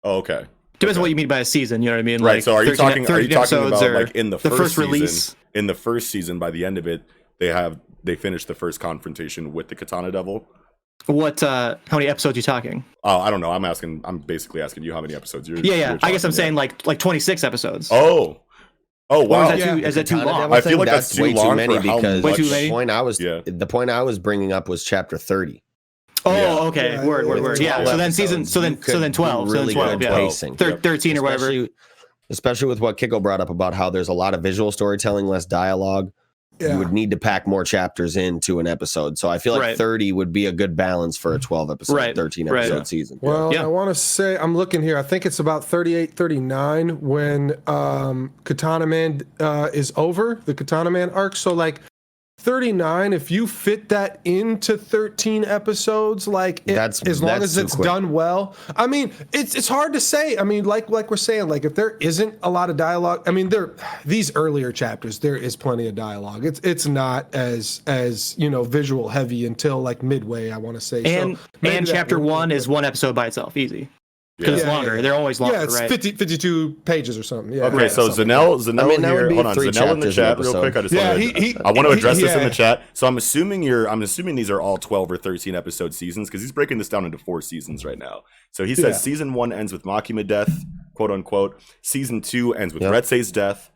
Okay. Depends on what you mean by a season. You know what I mean? Right. Like so are you talking about like in the first season, release? In the first season, by the end of it, they finished the first confrontation with the Katana Devil. What? How many episodes are you talking? Oh, I don't know. I'm basically asking you how many episodes you're. Yeah. I guess I'm saying like 26 episodes. Oh. Oh Or wow. is that too Katana long? Devil I feel thing, like that's too way too long many for how because much- Way too many? the point I was bringing up was chapter 30. Oh, Yeah. okay. Yeah, Word. Yeah. 12 So then episodes, so you then could 12. do So then really 12. good Yeah. pacing. 13 or whatever. Especially with what Kiko brought up about how there's a lot of visual storytelling, less dialogue. Yeah. You would need to pack more chapters into an episode. So I feel like Right. 30 would be a good balance for a 12 episode, Right. 13 Right. episode season. Well, Yeah. I want to say, I'm looking here. I think it's about 38, 39 when Katana Man is over, the Katana Man arc. So, like, 39, if you fit that into 13 episodes, like, as long as it's done well. I mean, it's hard to say. I mean, like we're saying, like, if there isn't a lot of dialogue, I mean, these earlier chapters, there is plenty of dialogue. It's not as visual heavy until like midway, I want to say. And chapter 1 is one episode by itself, easy. Because it's longer. They're always longer, yeah, it's right? 52 pages or something. Yeah. Okay, so Zanell that here. would be Hold on, 3 Zanell in the chapters chat an real quick. I just Yeah, I want to address this in yeah. the chat. So I'm assuming these are all 12 or 13 episode seasons because he's breaking this down into 4 seasons right now. So he says season 1 ends with Makima death, quote unquote. Season 2 ends with Retsei's death.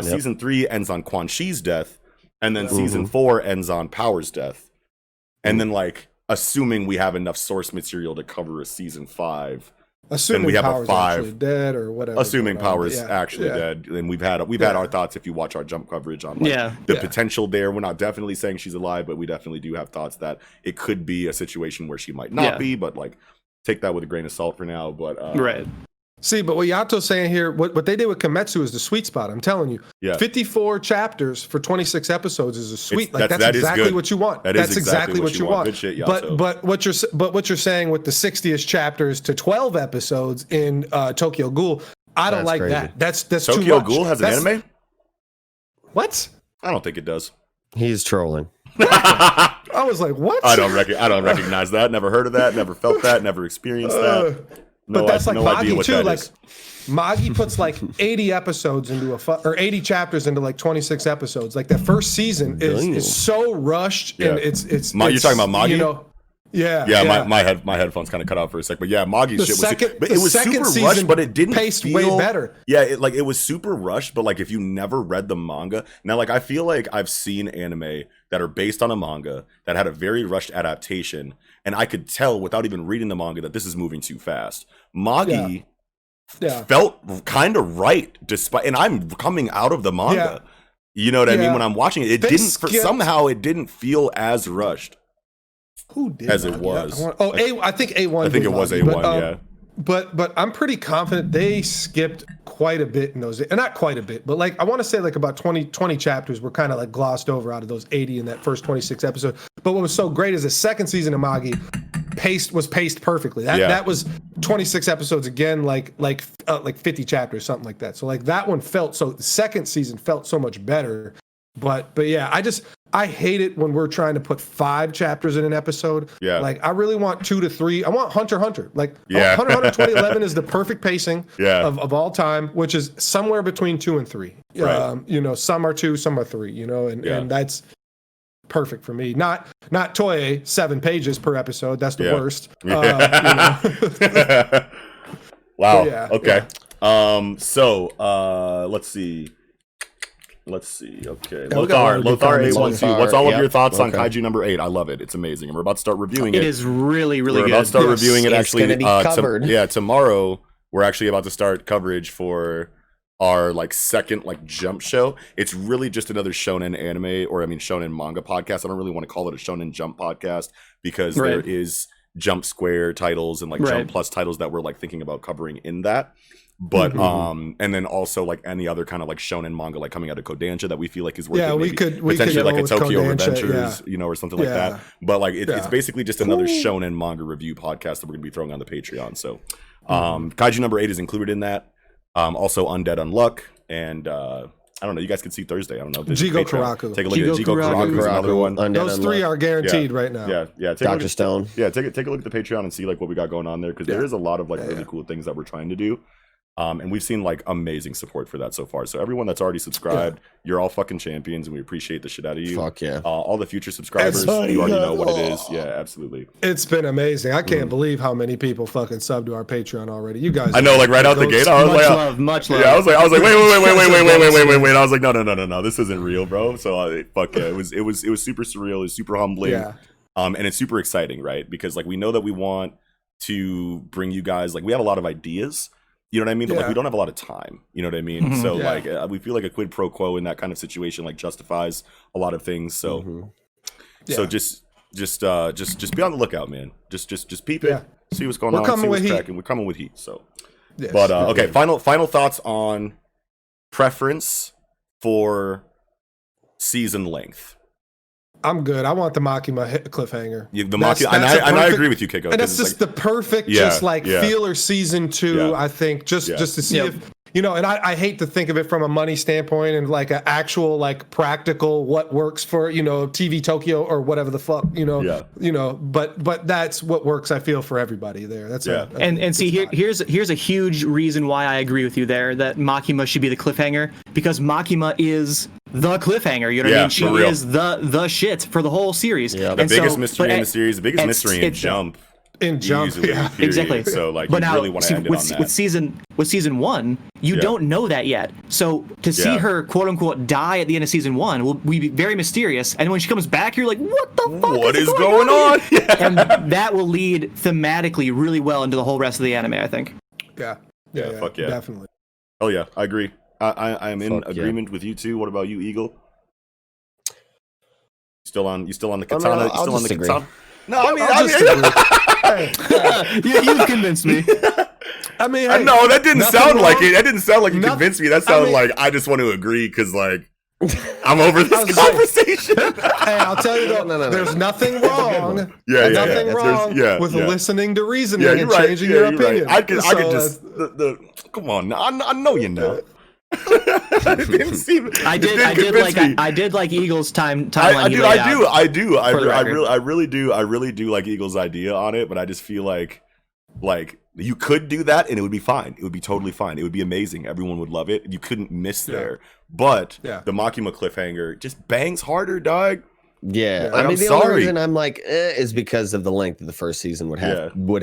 Season 3 ends on Quan Chi's death, and then season 4 ends on Power's death. And then like assuming we have enough source material to cover a season 5. Assuming we have Power's a 5. actually dead or whatever. Assuming Power's actually dead, and we've had our thoughts if you watch our Jump coverage on the potential there. We're not definitely saying she's alive, but we definitely do have thoughts that it could be a situation where she might not be, but like take that with a grain of salt for now. But right. See, but what Yato's saying here, what they did with Kimetsu is the sweet spot. I'm telling you, 54 chapters for 26 episodes is a sweet. Like that's exactly what you want. That's exactly what you want. Good shit, Yato. But what you're saying with the 60ish chapters to 12 episodes in Tokyo Ghoul, I don't like that. That's too much. Tokyo Ghoul has an anime? What? I don't think it does. He's trolling. I was like, what? I don't recognize that. Never heard of that. Never felt that. Never experienced that. But that's like Magi too. Like is. Magi puts like 80 episodes into or 80 chapters into like 26 episodes. Like that first season is so rushed and it's you're talking about Magi? Yeah. My headphones kind of cut out for a sec, but yeah, Magi's shit was. It was second super rushed, but it didn't paced feel way better. Yeah, it was super rushed, but like if you never read the manga, now like I feel like I've seen anime that are based on a manga that had a very rushed adaptation, and I could tell without even reading the manga that this is moving too fast. Magi felt kind of right, despite, and I'm coming out of the manga. You know what I mean? When I'm watching it, somehow it didn't feel as rushed. Who did as it was? I think A1. I think it was A1. But I'm pretty confident they skipped quite a bit in those, and not quite a bit, but like I want to say like about 20 chapters were kind of like glossed over out of those 80 in that first 26 episodes. But what was so great is the second season of Magi was paced perfectly. That was 26 episodes again, like 50 chapters, something like that. So like that one the second season felt so much better. But yeah, I hate it when we're trying to put 5 chapters in an episode. Yeah. Like I really want 2 to 3. I want Hunter x Hunter. Like Hunter x Hunter 2011 is the perfect pacing of all time, which is somewhere between 2 and 3. Right. Some are 2, some are 3, and that's perfect for me. Not Toei 7 pages per episode. That's the worst. Wow. Okay. Let's see. Okay. Lothar A12. What's all of your thoughts on Kaiju number 8? I love it. It's amazing. And we're about to start reviewing it. It is really, really good. We're about to start reviewing it actually. It's gonna be covered. Tomorrow we're actually about to start coverage for our like second like Jump show. It's really just another shonen shonen manga podcast. I don't really want to call it a shonen Jump podcast because there is Jump Square titles and like Jump Plus titles that we're like thinking about covering in that. But and then also like any other kind of like shonen manga like coming out of Kodansha that we feel like is worth potentially like a Tokyo Revengers, or something like that. But like it's basically just another shonen manga review podcast that we're gonna be throwing on the Patreon. So Kaiju number 8 is included in that. Also Undead Unluck and I don't know. You guys can see Thursday. I don't know. Jigo Karaku. Take a look at Jigo Karaku. Is another one. Those 3 are guaranteed right now. Yeah. Dr. Stone. Yeah, take a look at the Patreon and see like what we got going on there because there is a lot of like really cool things that we're trying to do. And we've seen like amazing support for that so far. So everyone that's already subscribed, you're all fucking champions, and we appreciate the shit out of you. Fuck yeah. All the future subscribers, you already know what it is. Yeah, absolutely. It's been amazing. I can't believe how many people fucking sub to our Patreon already. You guys, I know, like right out the gate, I was like, much love. Yeah, I was like, wait. I was like, no, this isn't real, bro. So fuck yeah, it was super surreal. It was super humbling. Yeah. And it's super exciting, right? Because like we know that we want to bring you guys, like we have a lot of ideas. You know what I mean? But like we don't have a lot of time. You know what I mean? So like we feel like a quid pro quo in that kind of situation like justifies a lot of things. So so just be on the lookout, man. Just peep it, see what's going on, see what's cracking. We're coming with heat. So, but okay. Final thoughts on preference for season length. I'm good. I want the Makima cliffhanger. I agree with you, Kiko. And that's just the perfect, feeler season 2. I think just to see if and I hate to think of it from a money standpoint and like an actual like practical what works for TV Tokyo or whatever the fuck but that's what works. I feel for everybody there. That's and see here's a huge reason why I agree with you there that Makima should be the cliffhanger, because Makima is the cliffhanger. You know what I mean? She is the shit for the whole series. Yeah, the biggest mystery in the series, the biggest mystery in Jump. Usually, exactly. So like, but you now, really want to end it on that. With season 1, you don't know that yet. So to see her quote unquote die at the end of season 1 will be very mysterious. And when she comes back, you're like, what the fuck? What is going on? And that will lead thematically really well into the whole rest of the anime, I think. Yeah, fuck yeah, definitely. Oh yeah, I agree. I am in agreement with you too. What about you, Eagle? You still on the katana? You still on the katana? No, you've convinced me. I mean, no, that didn't sound like it. That didn't sound like you convinced me. That sounded like I just want to agree because like I'm over this conversation. Hey, I'll tell you though, there's nothing wrong. Nothing wrong with listening to reasoning and changing your opinion. Right. I could just come on. I know you know. I did like Eagle's timeline. I do. I really do like Eagle's idea on it, but I just feel like you could do that and it would be fine. It would be totally fine. It would be amazing. Everyone would love it. You couldn't miss there. But the Makima cliffhanger just bangs harder, dog. Yeah, I mean the only reason I'm like is because of the length of the first season would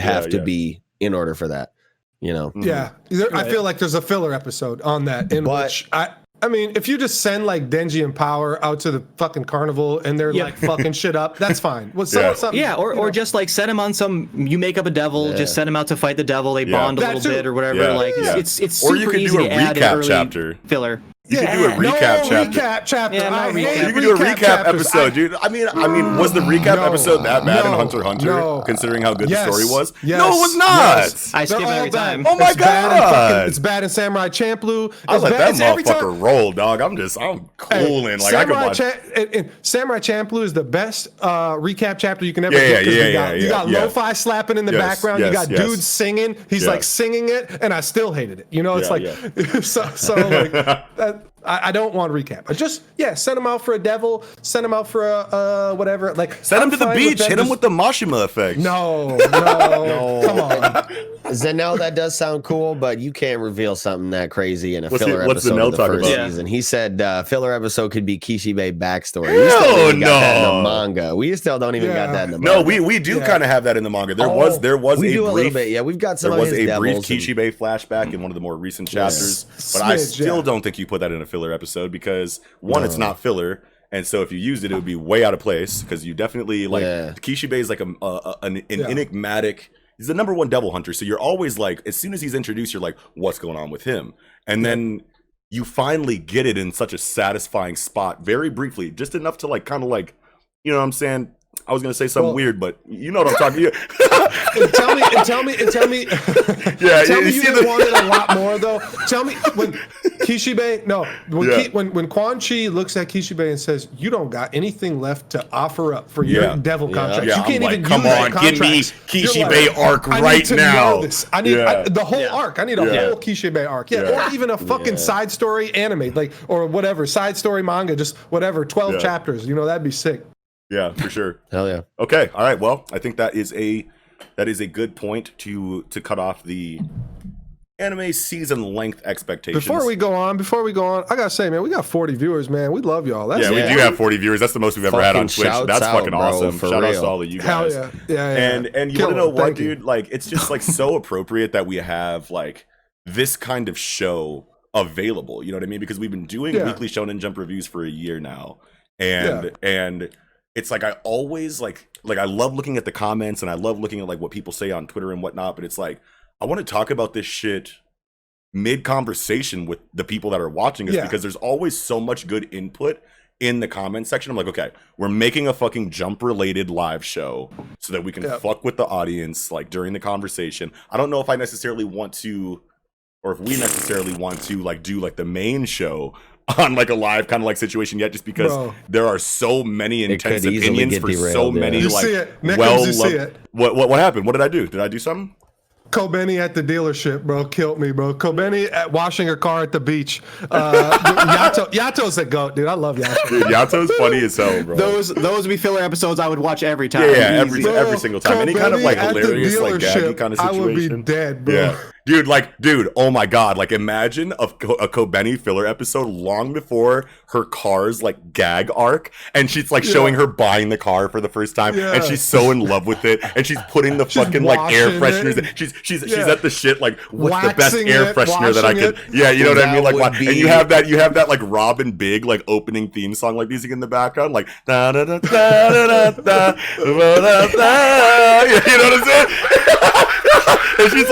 have to be in order for that. I feel like there's a filler episode on that which I mean, if you just send like Denji and Power out to the fucking carnival and they're like fucking shit up, that's fine. Or just like set him on you make up a devil, just send him out to fight the devil. They bond a little bit or whatever. It's super or you could easy do a to add recap an early chapter filler. You could do a recap chapter. You could do a recap episode, dude. I mean, was the recap episode that bad in Hunter x Hunter, considering how good the story was? Yes, no, it was not. I skip every time. Oh my god! It's bad in Samurai Champloo. I let that motherfucker roll, dog. I'm cooling. Like I could watch. Samurai Champloo is the best recap chapter you can ever get. You got lo-fi slapping in the background. You got dudes singing. He's like singing it, and I still hated it. It's like so like. I don't want to recap. I just send him out for a devil. Send him out for a whatever. Like send him to the beach. Hit him with the Mashima effect. No. Come on. Zanel, that does sound cool, but you can't reveal something that crazy in a filler episode of the first season. He said filler episode could be Kishibe backstory. We still got that in the manga. We still don't even got that in the manga. No, we do kind of have that in the manga. There was a brief bit. Yeah, we've got some. There was a brief Kishibe flashback in one of the more recent chapters, but I still don't think you put that in a filler episode because it's not filler. And so if you used it, it would be way out of place because you definitely Kishibe is like an enigmatic. He's the number one devil hunter, so you're always like, as soon as he's introduced, you're like, what's going on with him? And then you finally get it in such a satisfying spot, very briefly, just enough to like, kind of like, you know what I'm saying? I was gonna say something weird, but you know what I'm talking about. Tell me. Tell me you didn't want it a lot more though. Tell me when Kishibe. No, when Quan Chi looks at Kishibe and says, "You don't got anything left to offer up for your devil contract. You can't even come use on, give me Kishibe arc right now. I need the whole arc. I need a whole Kishibe arc. Or even a fucking side story anime, like or whatever side story manga, just whatever 12 chapters. That'd be sick. Yeah, for sure. Hell yeah. Okay. All right. Well, I think that is a good point to cut off the anime season length expectations. Before we go on, I gotta say, man, we got 40 viewers, man. We love y'all. We do have 40 viewers. That's the most we've ever had on Twitch. That's fucking awesome. Shout out to all of you guys. Hell yeah. And you want to know what, dude? Like, it's just like so appropriate that we have like this kind of show available. You know what I mean? Because we've been doing weekly Shonen Jump reviews for a year now, and it's like I always like I love looking at the comments and I love looking at like what people say on Twitter and whatnot. But it's like I want to talk about this shit mid conversation with the people that are watching us because there's always so much good input in the comment section. I'm like, okay, we're making a fucking Jump related live show so that we can fuck with the audience like during the conversation. I don't know if I necessarily want to, or if we necessarily want to like do like the main show on like a live kind of like situation yet, just because there are so many intense opinions for so many like what happened? What did I do? Did I do something? Kobeni at the dealership, bro, killed me, bro. Kobeni at washing her car at the beach. Yato's a goat, dude. I love Yato. Dude, Yato's funny as hell, bro. Those would be filler episodes I would watch every time. Yeah, every single time. Any kind of like hilarious, like gaggy kind of situation. I would be dead, bro. Yeah. Dude, oh my god, like imagine a Kobeni filler episode long before her car's like gag arc, and she's like showing her buying the car for the first time, and she's so in love with it, and she's putting the fucking like air fresheners. She's at the shit like what's the best air freshener that I could. Yeah, you know what I mean? Like, and you have that like Robin Big like opening theme song like music in the background, like da da da da da da da da. You know what I'm saying? And she's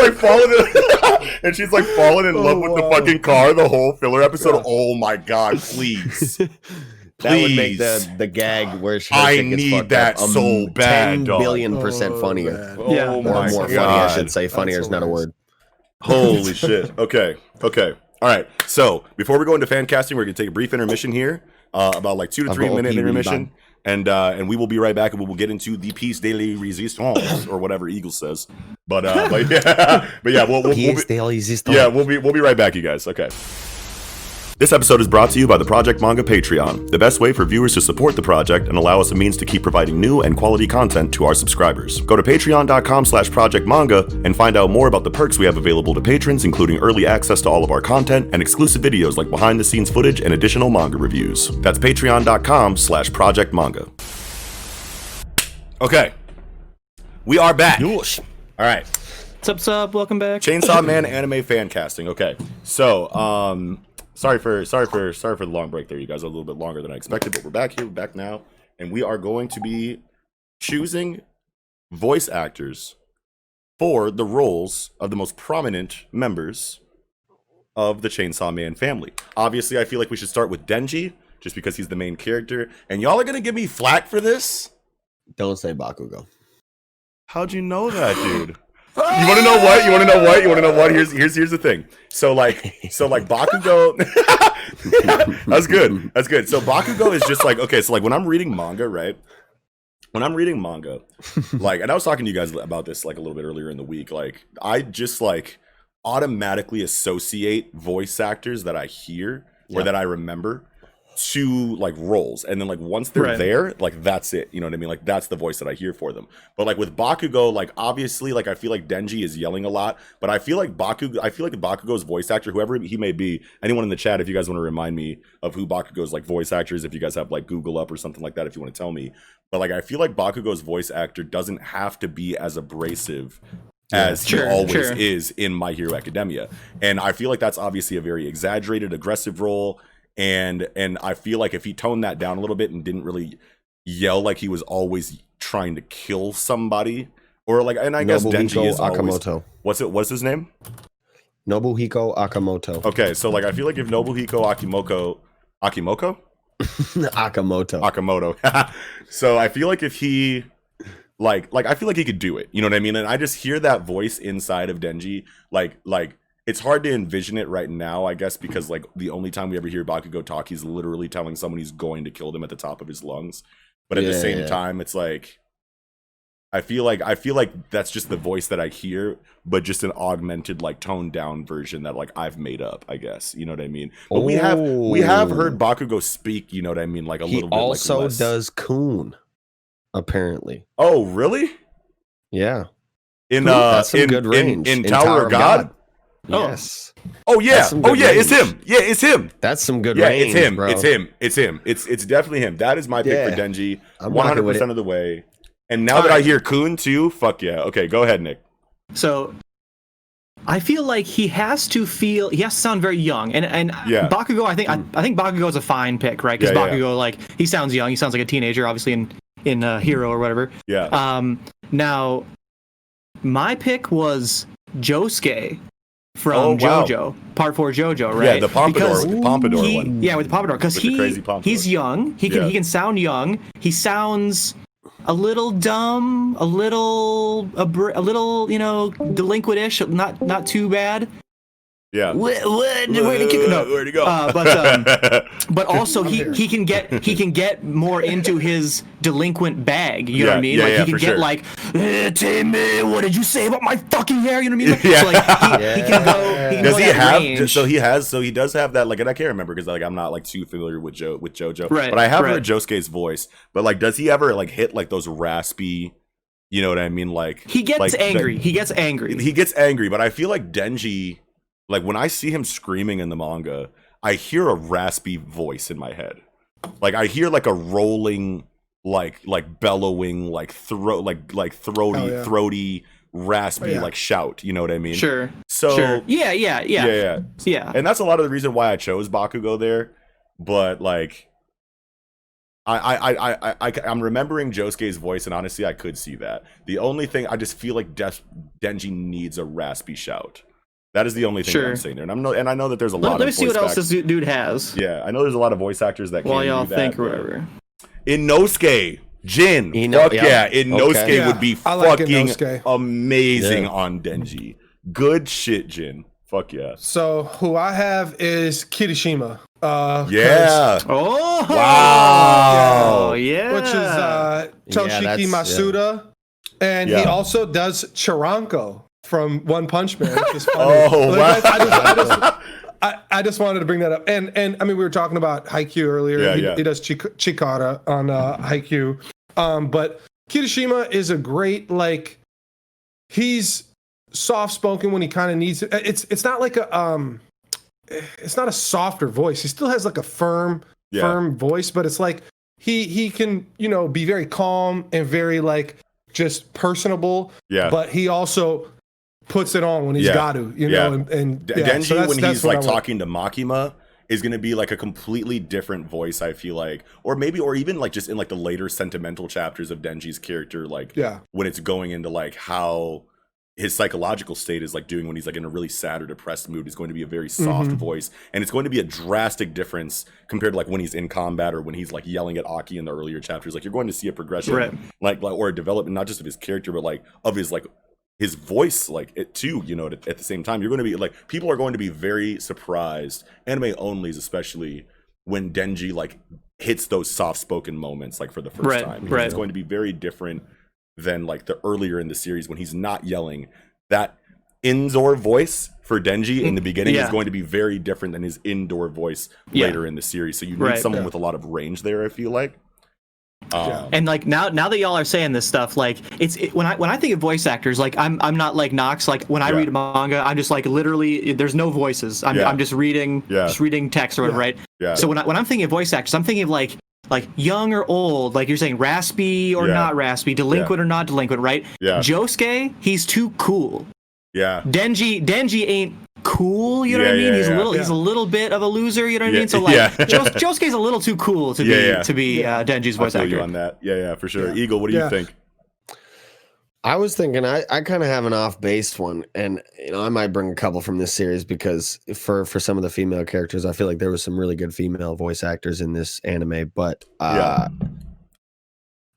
like falling in love with the fucking car the whole filler episode. Oh my god, please. That would make the gag where I need that so bad, 10 billion% funnier. Man. Oh my more god. funny, I should say. Funnier is not a word. Holy shit. Okay. All right. So before we go into fan casting, we're gonna take a brief intermission here, about like 2 to 3 minute intermission. And we will be right back, and we will get into the piece de la resistance or whatever Eagle says. But yeah, we'll be right back, you guys. Okay. This episode is brought to you by the Project Manga Patreon, the best way for viewers to support the project and allow us a means to keep providing new and quality content to our subscribers. Go to patreon.com/projectmanga and find out more about the perks we have available to patrons, including early access to all of our content and exclusive videos like behind the scenes footage and additional manga reviews. That's patreon.com/projectmanga. Okay. We are back. All right. What's up? Welcome back. Chainsaw Man anime fan casting. Okay. So, Sorry for the long break there, you guys. A little bit longer than I expected, but we're back here, we're back now, and we are going to be choosing voice actors for the roles of the most prominent members of the Chainsaw Man family. Obviously, I feel like we should start with Denji, just because he's the main character, and y'all are gonna give me flack for this? Don't say Bakugo. How'd you know that, dude? You want to know what? Here's the thing. So like Bakugo. That's good. So Bakugo is just like, okay. So like when I'm reading manga, right? Like, and I was talking to you guys about this like a little bit earlier in the week. Like, I just like automatically associate voice actors that I hear or that I remember to like roles, and then like once they're there, like that's it, you know what I mean? Like that's the voice that I hear for them. But like with Bakugo, like obviously, like I feel like Denji is yelling a lot, but I feel like Bakugo's voice actor, whoever he may be, anyone in the chat, if you guys want to remind me of who Bakugo's like voice actor is, if you guys have like Google up or something like that, if you want to tell me. But like I feel like Bakugo's voice actor doesn't have to be as abrasive as he always is in My Hero Academia, and I feel like that's obviously a very exaggerated, aggressive role. And I feel like if he toned that down a little bit and didn't really yell like he was always trying to kill somebody, or like, and I guess Denji is Akamoto. What's his name? Nobuhiko Akamoto. Okay, so like I feel like if Nobuhiko Akimoto. So I feel like if he like I feel like he could do it. You know what I mean? And I just hear that voice inside of Denji, like. It's hard to envision it right now, I guess, because like the only time we ever hear Bakugo talk, he's literally telling someone he's going to kill them at the top of his lungs. But at the same time, it's like I feel like that's just the voice that I hear, but just an augmented, like toned down version that like I've made up, I guess. You know what I mean? But we have heard Bakugo speak, you know what I mean, like a little bit. He also like does Kun, apparently. Oh, really? Yeah. That's some good range. In Tower of God? Yes. Oh yeah. That's some good It's range. him. Yeah, it's him. That's some good Yeah, range, it's him. bro. It's him. It's him. It's definitely him. That is my pick for Yeah. Denji. I'm rocking with 100% it. of the way. And now that I hear Kun too, fuck yeah. Okay, go ahead, Nick. So I feel like he has to sound very young, and Yeah. Bakugo. I think Bakugo is a fine pick, right? Because Yeah, yeah. Bakugo, like, he sounds young. He sounds like a teenager, obviously in Hero or whatever. Yeah. Now, my pick was Josuke from JoJo, Part 4 JoJo, right? Yeah, the pompadour one. Yeah, with the pompadour, because With the crazy pompadour. he's young. He can sound young. He sounds a little dumb, a little delinquent-ish, not too bad. Yeah. Where'd he kick? No, where'd he go? But also he can get more into his delinquent bag. You know what I mean? Yeah, like yeah, he can for get sure. like, Timmy, what did you say about my fucking hair? You know what I mean? Like, Yeah. so like he can go. He can Does go he that have? range. So he does have that. Like, and I can't remember because like I'm not like too familiar with JoJo. Right, But I have right. heard Josuke's voice. But like, does he ever like hit like those raspy? You know what I mean? Like He gets like, angry. He gets angry. He gets angry. But I feel like Denji, like when I see him screaming in the manga, I hear a raspy voice in my head. Like I hear like a rolling, like bellowing, like throaty, raspy, like shout. You know what I mean? Sure. So Sure. Yeah. And that's a lot of the reason why I chose Bakugo there. But like, I'm remembering Josuke's voice, and honestly, I could see that. The only thing I just feel like Denji needs a raspy shout. That is the only thing that I'm saying there, and I know that there's a lot. Let me of see what voice else this dude has. Yeah, I know there's a lot of voice actors that While can y'all do that. think or whatever. Inosuke, Jin, fuck yeah, Inosuke would be fucking amazing on Denji. Good shit, Jin. Fuck yeah. So who I have is Kirishima. Yeah. Oh wow. Yeah. Which is Toshiki Masuda, and he also does Chiranko from One Punch Man, which is funny. Oh wow. I just wanted to bring that up, and I mean we were talking about Haikyuu earlier. He does Chikara on Haikyuu, but Kirishima is a great, like, he's soft spoken when he kind of needs it. It's not like it's not a softer voice. He still has like a firm voice, but it's like he can be very calm and very like just personable. Yeah, but he also puts it on when he's got to, and Denji, so when he's like talking to Makima, is going to be like a completely different voice, I feel like, or even like just in like the later sentimental chapters of Denji's character, like when it's going into like how his psychological state is like doing when he's like in a really sad or depressed mood, is going to be a very soft voice, and it's going to be a drastic difference compared to like when he's in combat or when he's like yelling at Aki in the earlier chapters. Like you're going to see a progression, like or a development, not just of his character, but like of his like his voice, like it too, at the same time. You're going to be like, people are going to be very surprised, anime onlys especially, when Denji like hits those soft spoken moments like for the first time. It's going to be very different than like the earlier in the series when he's not yelling. That indoor voice for Denji in the beginning is going to be very different than his indoor voice later in the series. So you need someone with a lot of range there, I feel like. And like now that y'all are saying this stuff, like when I think of voice actors, like I'm not like Knox. Like when I read manga, I'm just like literally there's no voices. I'm just reading text or whatever, right? Yeah. So when I'm thinking of voice actors, I'm thinking of like young or old, like you're saying raspy or not raspy, delinquent or not delinquent, right? Yeah. Josuke, he's too cool. Yeah. Denji ain't cool, you know what I mean? He's a little bit of a loser, you know what I mean? So like Josuke's a little too cool to be Denji's voice actor. You on that. Yeah, for sure. Eagle, what do you think? I was thinking I kind of have an off base one, and I might bring a couple from this series because for some of the female characters, I feel like there was some really good female voice actors in this anime. But how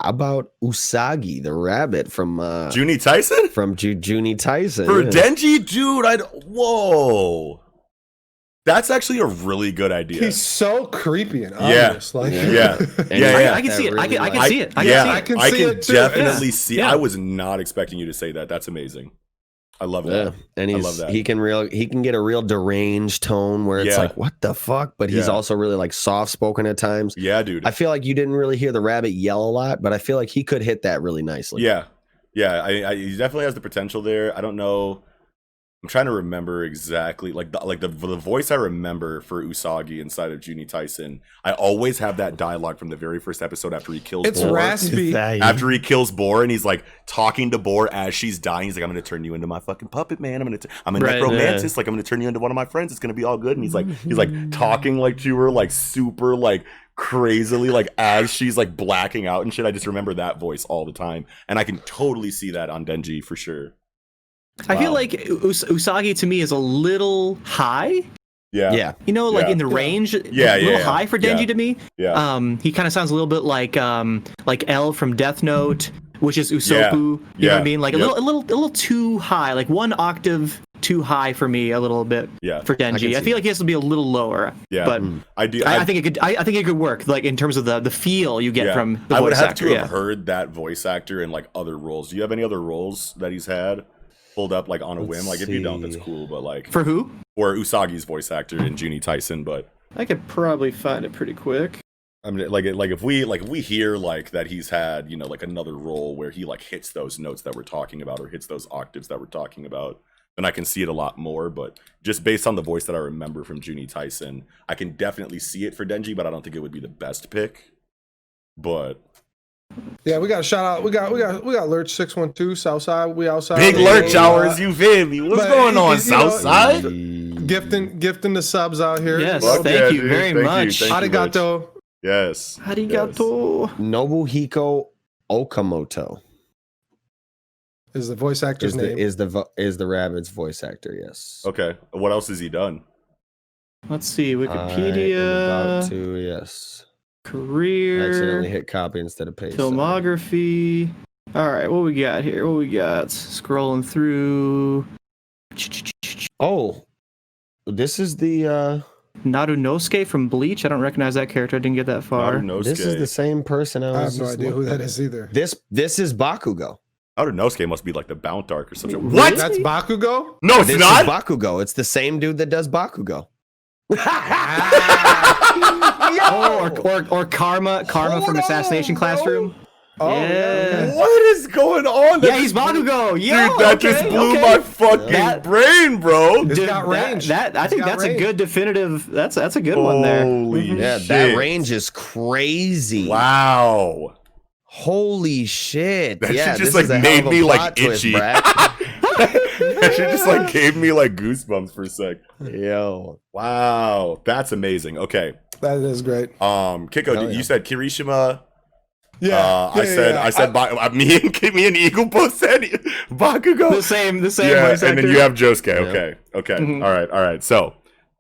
about Usagi, the rabbit from Junie Tyson? From Junie Tyson. For Denji, dude, whoa. That's actually a really good idea. He's so creepy and obvious. I can see it. I can see it. I can definitely see. I was not expecting you to say that. That's amazing. I love that. And I love that. He can get a real deranged tone where it's like, what the fuck? But he's also really like soft spoken at times. Yeah, dude. I feel like you didn't really hear the rabbit yell a lot, but I feel like he could hit that really nicely. Yeah. He definitely has the potential there. I don't know. I'm trying to remember exactly the voice I remember for Usagi inside of Juni Tyson. I always have that dialogue from the very first episode after he kills It's Boar. raspy. After he kills Boar and he's like talking to Boar as she's dying. He's like, I'm gonna turn you into my fucking puppet, man. I'm a necromantis. Like I'm gonna turn you into one of my friends. It's gonna be all good. And he's like talking like to her like super like crazily like as she's like blacking out and shit. I just remember that voice all the time, and I can totally see that on Denji for sure. I feel like Usagi to me is a little high. Yeah. You know, like in the range. A little high for Denji to me. Yeah. He kind of sounds a little bit like L from Death Note, which is Usopp. You know what I mean? Like a little too high, like one octave too high for me a little bit. For Denji. I feel like he has to be a little lower. But I think it could work, like in terms of the feel you get from the voice actor. I would have to have heard that voice actor in like other roles. Do you have any other roles that he's had pulled up like on a whim? Like if you don't, that's cool. But like for who? Or Usagi's voice actor in Juni Tyson. But I could probably find it pretty quick. I mean, like if we hear like that he's had, you know, like another role where he like hits those notes that we're talking about or hits those octaves that we're talking about, then I can see it a lot more. But just based on the voice that I remember from Juni Tyson, I can definitely see it for Denji, but I don't think it would be the best pick. But yeah, we got a shout out. We got Lurch 612 Southside. We outside. Big Lurch hours, you feel me? What's going on, Southside? Gifting the subs out here. Yes, thank you very much. Arigato. Yes. Arigato. Nobuhiko Okamoto is the voice actor's name. Is the Rabbids voice actor? Yes. Okay. What else has he done? Let's see. Wikipedia. About to, yes. Career. I accidentally hit copy instead of paste. Filmography. All right, what we got here? Scrolling through. Oh, this is the Narunosuke from Bleach. I don't recognize that character. I didn't get that far. Narunosuke. This is the same person. I have no idea who that is either. This is Bakugo. Narunosuke must be like the Bount Dark or something. What? That's Bakugo? No, it's not. Is Bakugo. It's the same dude that does Bakugo. or Karma from Assassination Classroom. Oh, yeah. What is going on? He's Bakugo. Yo, dude, that just blew my fucking brain, bro. Dude, got range. I think that's a good definitive. That's a good one there. Holy shit. That range is crazy. Wow. Holy shit. That yeah, shit just like made me like itchy. That shit just like gave me like goosebumps for a sec. Yo. Wow. That's amazing. Okay. That is great. Kiko, you said Kirishima. Yeah. I said me and Eagle both said Bakugo. The same voice and actor. then you have Josuke. Yeah. Okay. Mm-hmm. All right. So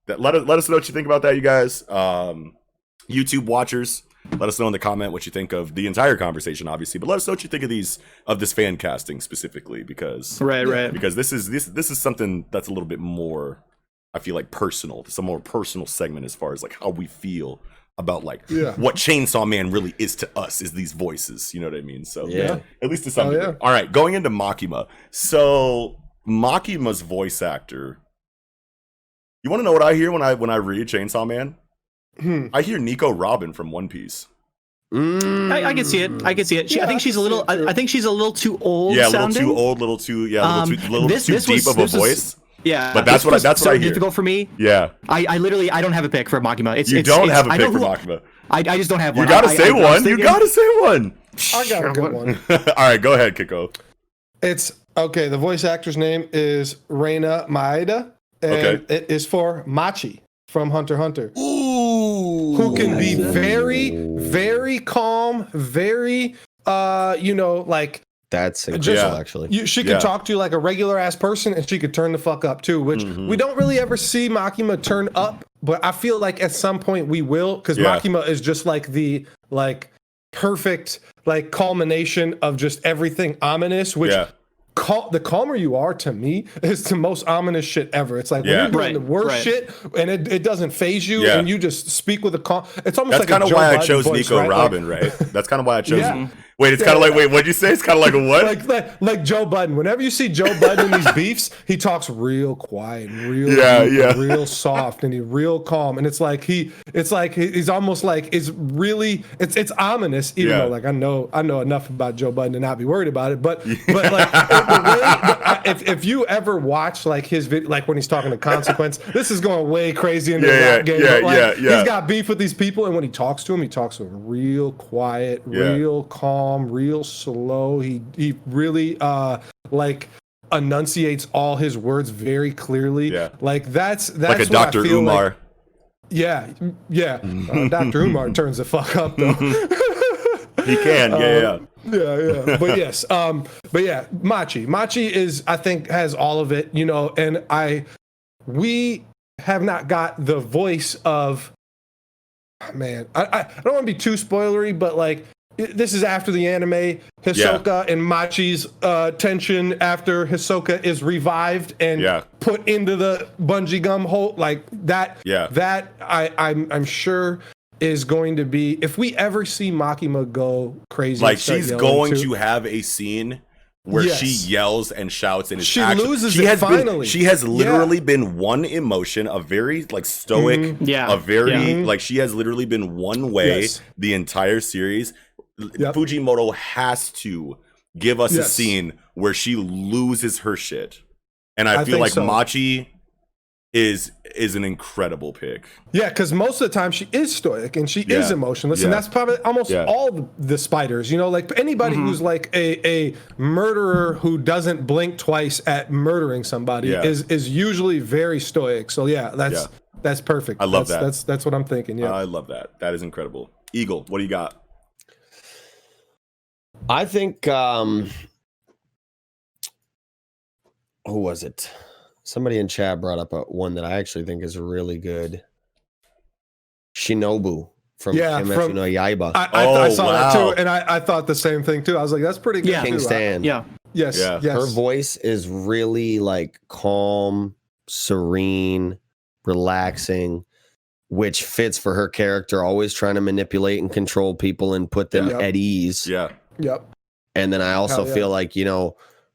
let us know what you think about that, you guys. YouTube watchers, let us know in the comment what you think of the entire conversation, obviously, but let us know what you think of this fan casting specifically, because because this is something that's a little bit more, I feel like, personal. It's a more personal segment as far as like how we feel about like what Chainsaw Man really is to us, is these voices. You know what I mean? So at least to some degree. All right, going into Makima. So Makima's voice actor. You want to know what I hear when I read Chainsaw Man? I hear Nico Robin from One Piece. I can see it. I think she's a little. I think she's a little too old. Yeah, a little sounding. too old. Little too deep of a voice. Yeah, but that's what I hear. Difficult for me. Yeah, I literally don't have a pick for Makima. You don't have a pick for Makima. I just don't have one. You gotta say one. You gotta say one. I got a good one. All right, go ahead, Kiko. It's okay. The voice actor's name is Reina Maeda, and it is for Machi from Hunter x Hunter. Ooh, who can be very, very calm, very, like. That's incredible, actually. She could talk to you like a regular ass person, and she could turn the fuck up too, which we don't really ever see Makima turn up, but I feel like at some point we will, because Makima is just like the perfect culmination of just everything ominous, which the calmer you are, to me, is the most ominous shit ever. It's like when you're doing the worst shit and it doesn't phase you, and you just speak with a calm. It's almost that's like kind of why I chose Nico Robin, right? That's kind of why I chose him. Wait, it's kind of like, wait, what'd you say? It's kind of like a what? Like Joe Budden. Whenever you see Joe Budden in these beefs, he talks real quiet, real real soft, and he's real calm. And it's like he's almost like it's ominous. Even though like I know enough about Joe Budden to not be worried about it. But like if you ever watch like his video, like when he's talking to Consequence, this is going way crazy into the rap game. He's got beef with these people, and when he talks to them real quiet, real calm, real slow. He really like enunciates all his words very clearly. Like that's like a Dr. Umar. Like, Dr. Umar turns the fuck up though. He can, yeah. But yes, Machi is, I think, has all of it, and we have not got the voice of, man, I don't want to be too spoilery, but like, this is after the anime, Hisoka and Machi's tension after Hisoka is revived and put into the bungee gum hole, like that. That I'm sure is going to be, if we ever see Makima go crazy, like she's going to have a scene where she yells and shouts, and she loses it finally. She has literally been one emotion, a very like stoic, like she has literally been one way the entire series. Fujimoto has to give us a scene where she loses her shit, and I feel like Machi is an incredible pick. Yeah, because most of the time she is stoic and she is emotionless, and that's probably almost all the spiders. Like anybody who's like a murderer who doesn't blink twice at murdering somebody is usually very stoic. So that's perfect. I love that. That's what I'm thinking. Yeah, I love that. That is incredible. Eagle, what do you got? I think who was it? Somebody in chat brought up one that I actually think is really good. Shinobu from Kimetsu no Yaiba. I saw that too, and I thought the same thing too. I was like, that's pretty good. King Stan. Yes. Her voice is really like calm, serene, relaxing, which fits for her character, always trying to manipulate and control people and put them at ease. Yep. And then I also feel like,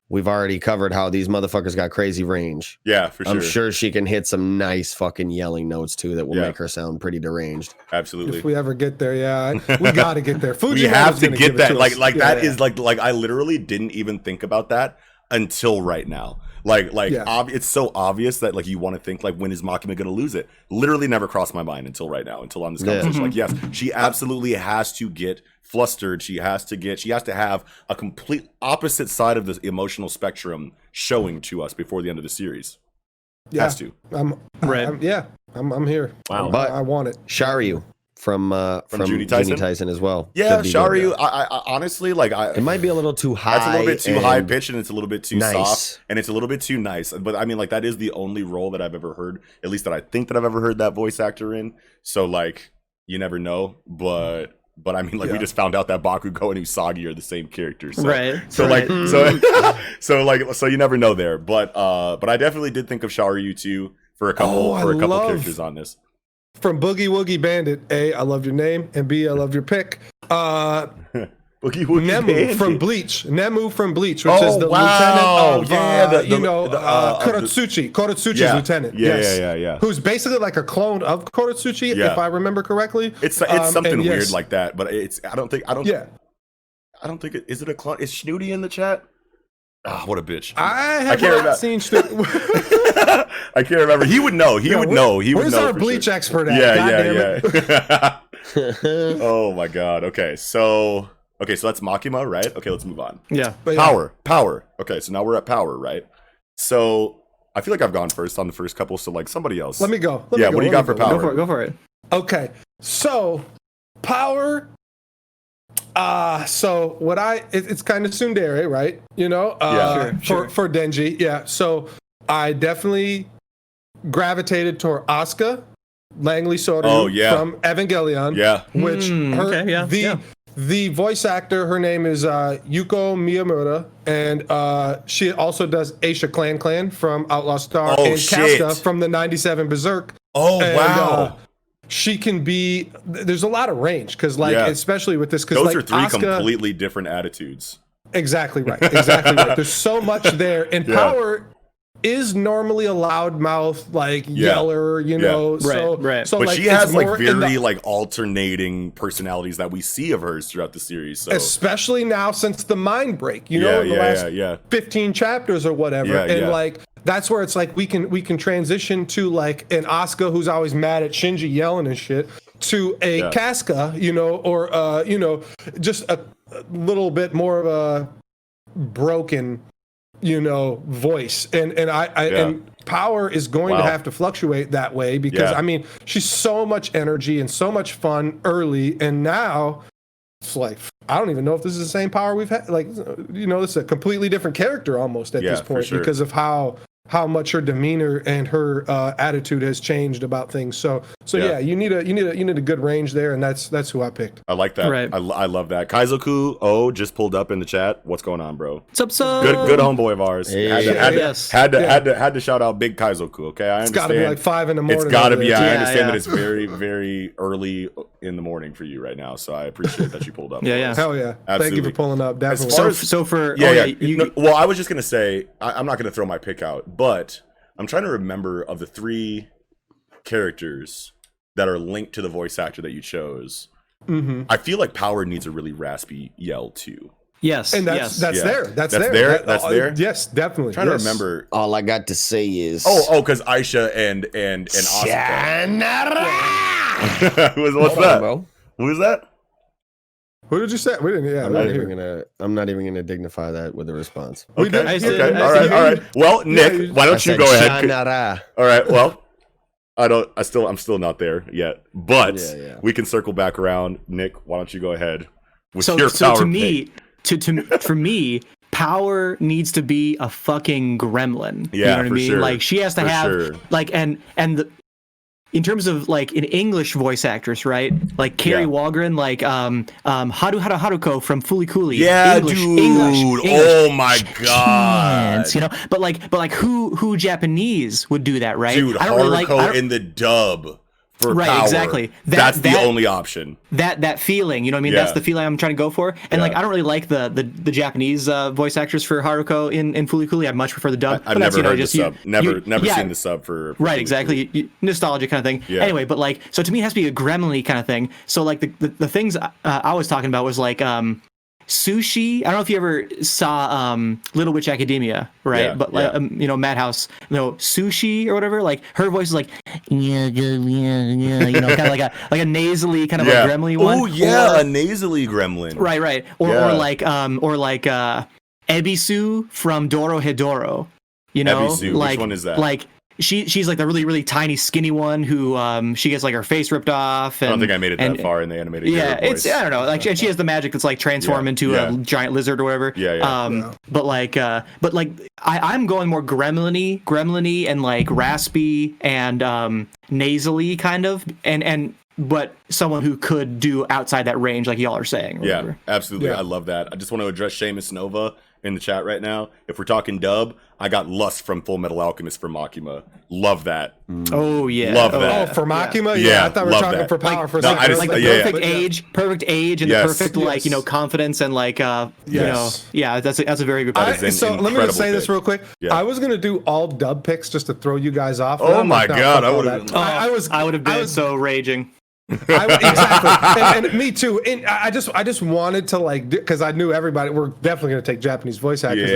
we've already covered how these motherfuckers got crazy range. Yeah, for sure. I'm sure she can hit some nice fucking yelling notes too that will make her sound pretty deranged. Absolutely. If we ever get there, we got to get there. We have to get that. Is I literally didn't even think about that until right now. It's so obvious that like you want to think like, when is Makima gonna lose it? Literally never crossed my mind until right now, until on this conversation. Like, yes, she absolutely has to get flustered. She has to have a complete opposite side of the emotional spectrum showing to us before the end of the series. Has to. I'm here. Wow. But I want it. Sharyu from Juni Tyson as well. Yeah, Sharyu. I honestly it might be a little too high. That's a little bit too high pitched, and it's a little bit too soft, and it's a little bit too nice. But I mean, like, that is the only role that I've ever heard, at least that I think that I've ever heard that voice actor in. So like, you never know, but I mean, like, we just found out that Bakugo and Usagi are the same characters. So you never know there. But I definitely did think of Sharyu too for a couple characters on this. From Boogie Woogie Bandit, A, I love your name, and B, I love your pick. Boogie Woogie Nemu Bandit. from Bleach, which is the lieutenant of Korotsuchi's lieutenant. Yeah. Who's basically like a clone of Korotsuchi, if I remember correctly. It's something weird like that, but I don't think is it a clone? Is Snooty in the chat? Ah, what a bitch. I have not seen Snooty. I can't remember. He would know. He would know. Where's our Bleach expert at? Yeah. Oh my god. Okay, so that's Makima, right? Okay, let's move on. Yeah. Power. Okay, so now we're at power, right? So I feel like I've gone first on the first couple, so like somebody else. Let me go. What do you got for power? Go for it. Okay, so power. So what it's kind of tsundere, right? For Denji. Yeah. So I definitely gravitated toward Asuka Langley Soryu from Evangelion. Yeah. Which the voice actor, her name is Yuko Miyamura, and she also does Aisha Clan from Outlaw Star and Kafka from the '97 Berserk. Oh, wow. she can be. There's a lot of range because, like, especially with this, because those like are three Asuka, completely different attitudes. Exactly right. Exactly right. There's so much there, and Power is normally a loudmouth, like yeller, you know. Right. So but like, she has like more very like alternating personalities that we see of hers throughout the series. So especially now since the mind break, you know, in the last 15 chapters or whatever, and like that's where it's like we can transition to like an Asuka who's always mad at Shinji yelling and shit to a Casca, you know, or you know, just a little bit more of a broken, you know, voice, and and Power is going to have to fluctuate that way because I mean she's so much energy and so much fun early, and now it's like I don't even know if this is the same Power we've had. Like, you know, this is a completely different character almost at this point because of how much her demeanor and her attitude has changed about things. So yeah, you need a good range there, and that's who I picked. I like that. Right. I love that. Kaizoku just pulled up in the chat. What's going on, bro? What's up? Good homeboy of ours. Hey. Had to shout out Big Kaizoku. Okay, I understand. It's got to be like 5 in the morning. It's got to be. I understand that it's very very early in the morning for you right now. So I appreciate that you pulled up. Hell yeah. Absolutely. Thank you for pulling up. Definitely. Well, I was just gonna say I'm not gonna throw my pick out, but I'm trying to remember of the 3 characters that are linked to the voice actor that you chose. Mm-hmm. I feel like Power needs a really raspy yell too. Yes, and that's there. That's there. Yes, definitely. I'm trying to remember. All I got to say is because Aisha and Asuka. What's that? Who is that? Who did you say? We didn't. Yeah, I'm not even gonna dignify that with a response. Okay. All right. Well, Nick, why don't you go ahead? All right. Well, I'm still not there yet, but we can circle back around. Nick, why don't you go ahead with your power? For me, Power needs to be a fucking gremlin. Yeah, you know what I mean? Sure. Like she has to have like in terms of like in English voice actors, right? Like Carrie Walgren, like Haruko from Fooly Cooly. Yeah, English. Oh my god. You know, but like who Japanese would do that, right? Dude, Haruko in the dub for Power. Exactly. That's the only option. That feeling, you know what I mean? That's the feeling I'm trying to go for. And like I don't really like the Japanese voice actors for Haruko in Fooly Cooly. I much prefer the dub. I've never heard the sub. Never seen the sub for right, exactly. Nostalgia kind of thing. Yeah. Anyway, but like so to me it has to be a gremlin-y kind of thing. So like the things I was talking about was like Sushi. I don't know if you ever saw Little Witch Academia, right? Yeah, but you know, Madhouse, you know, Sushi or whatever. Like her voice is like you know, kind of like a nasally kind of a gremlin one. Oh yeah, a nasally gremlin. Right. Or like Ebisu from Doro Hedoro. You know, Ebisu. like which one is that? Like she's like the really tiny skinny one who she gets like her face ripped off. And, I don't think I made it that far in the animated. Yeah, it's I don't know. Like and she has the magic that's like transform into a giant lizard or whatever. But I'm going more gremlin-y and like raspy and nasally kind of but someone who could do outside that range like y'all are saying. Yeah, absolutely. I love that. I just want to address Seamus Nova in the chat right now. If we're talking dub, I got Lust from Full Metal Alchemist for Makima. Love that. Oh yeah. Love that. Oh, for Makima? Yeah, I thought we were talking for Power for a second. Like the perfect age and the perfect like, you know, confidence and like you know, that's a very good point. So let me just say this real quick. Yeah. I was gonna do all dub picks just to throw you guys off. Oh my god, I would have been so raging. Exactly, and me too. And I just wanted to like because I knew everybody. We're definitely going to take Japanese voice actors.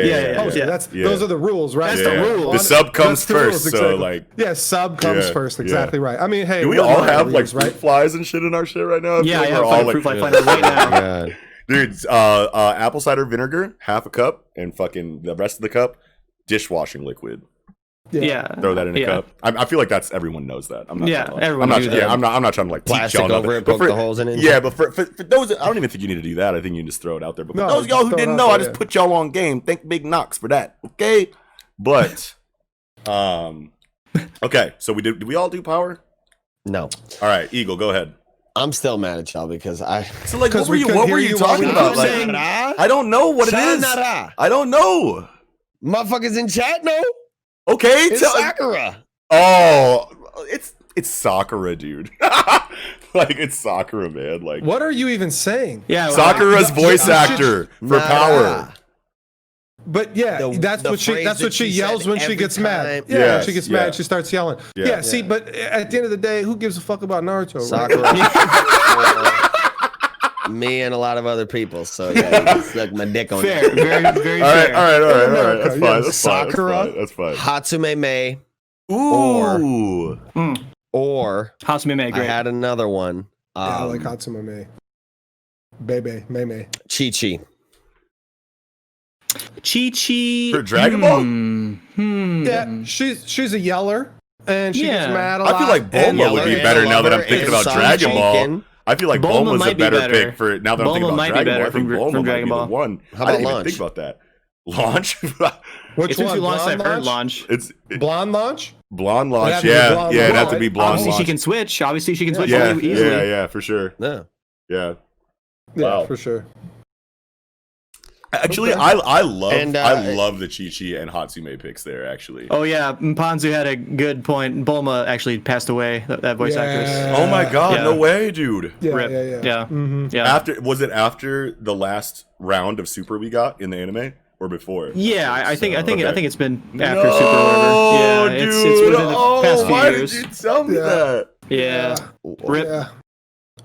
Those are the rules, right? That's the rule. The sub comes first, exactly. So like sub comes first. Exactly right. I mean, hey, do we all have like fruit flies and shit in our shit right now? Yeah, we're all like fruit fly finders right now. Dude, apple cider vinegar, half a cup, and fucking the rest of the cup, dishwashing liquid. Yeah. Throw that in a cup. I feel like everyone knows that. I'm not everyone knows that. I'm not trying to like plastic over it, poke the holes in it. Yeah, but for those, I don't even think you need to do that. I think you can just throw it out there. But for those of y'all who didn't know, I just put y'all on game. Thank Big Knox for that. Okay, but okay. So did we all do Power? No. All right, Eagle, go ahead. I'm still mad at y'all because So like, what were you talking about? Like, I don't know what it is. I don't know. Motherfuckers in chat know. Okay, it's Sakura. Oh, it's it's Sakura, dude. Like it's Sakura, man. Like What are you even saying? Yeah, Sakura's voice actor for Power. But yeah, that's what she yells when she gets mad. Yeah, Yes, when she gets mad, she starts yelling. Yeah. See, but at the end of the day, who gives a fuck about Naruto? Sakura. Me and a lot of other people. So yeah, you suck my dick on fair, it. very, very All fair. right. That's fine. Sakura, That's fine. Hatsume Mei, Ooh. or Hatsume Mei, I great. had another one. I like Hatsume Mei. Mei. Chi-Chi. Chi-Chi. For Dragon Ball? Yeah, she's a yeller, and she gets mad a lot. I feel like Bulma would be better now that I'm thinking about Dragon Ball. I feel like Bulma's a better pick for now that I'm thinking about Dragon Ball. I think Bulma might be the one. How I about didn't even Launch? think about that. Launch? Which It's been one? too long since Blonde I've heard Launch? Launch. Blonde Launch? Blonde Launch, It'd have to be Blonde it'd have Launch. to be Blonde Obviously, Launch. she can switch. Obviously, she can switch Yeah, really easily. yeah, for sure. Yeah. Yeah. Yeah, Wow. for sure. Actually, Okay. I love And, love the Chi-Chi and Hatsume picks there, actually. Oh yeah, Mpanzu had a good point. Bulma actually passed away. That voice Yeah. actress. Oh my god, Yeah. no way, dude. Yeah, Rip. yeah. Mm-hmm. Yeah. Was it after the last round of Super we got in the anime or before? Yeah, I think Okay. it's been after Super or whatever. Yeah, it's within the past few why years. did you tell me Yeah. that? Yeah. Rip. Yeah.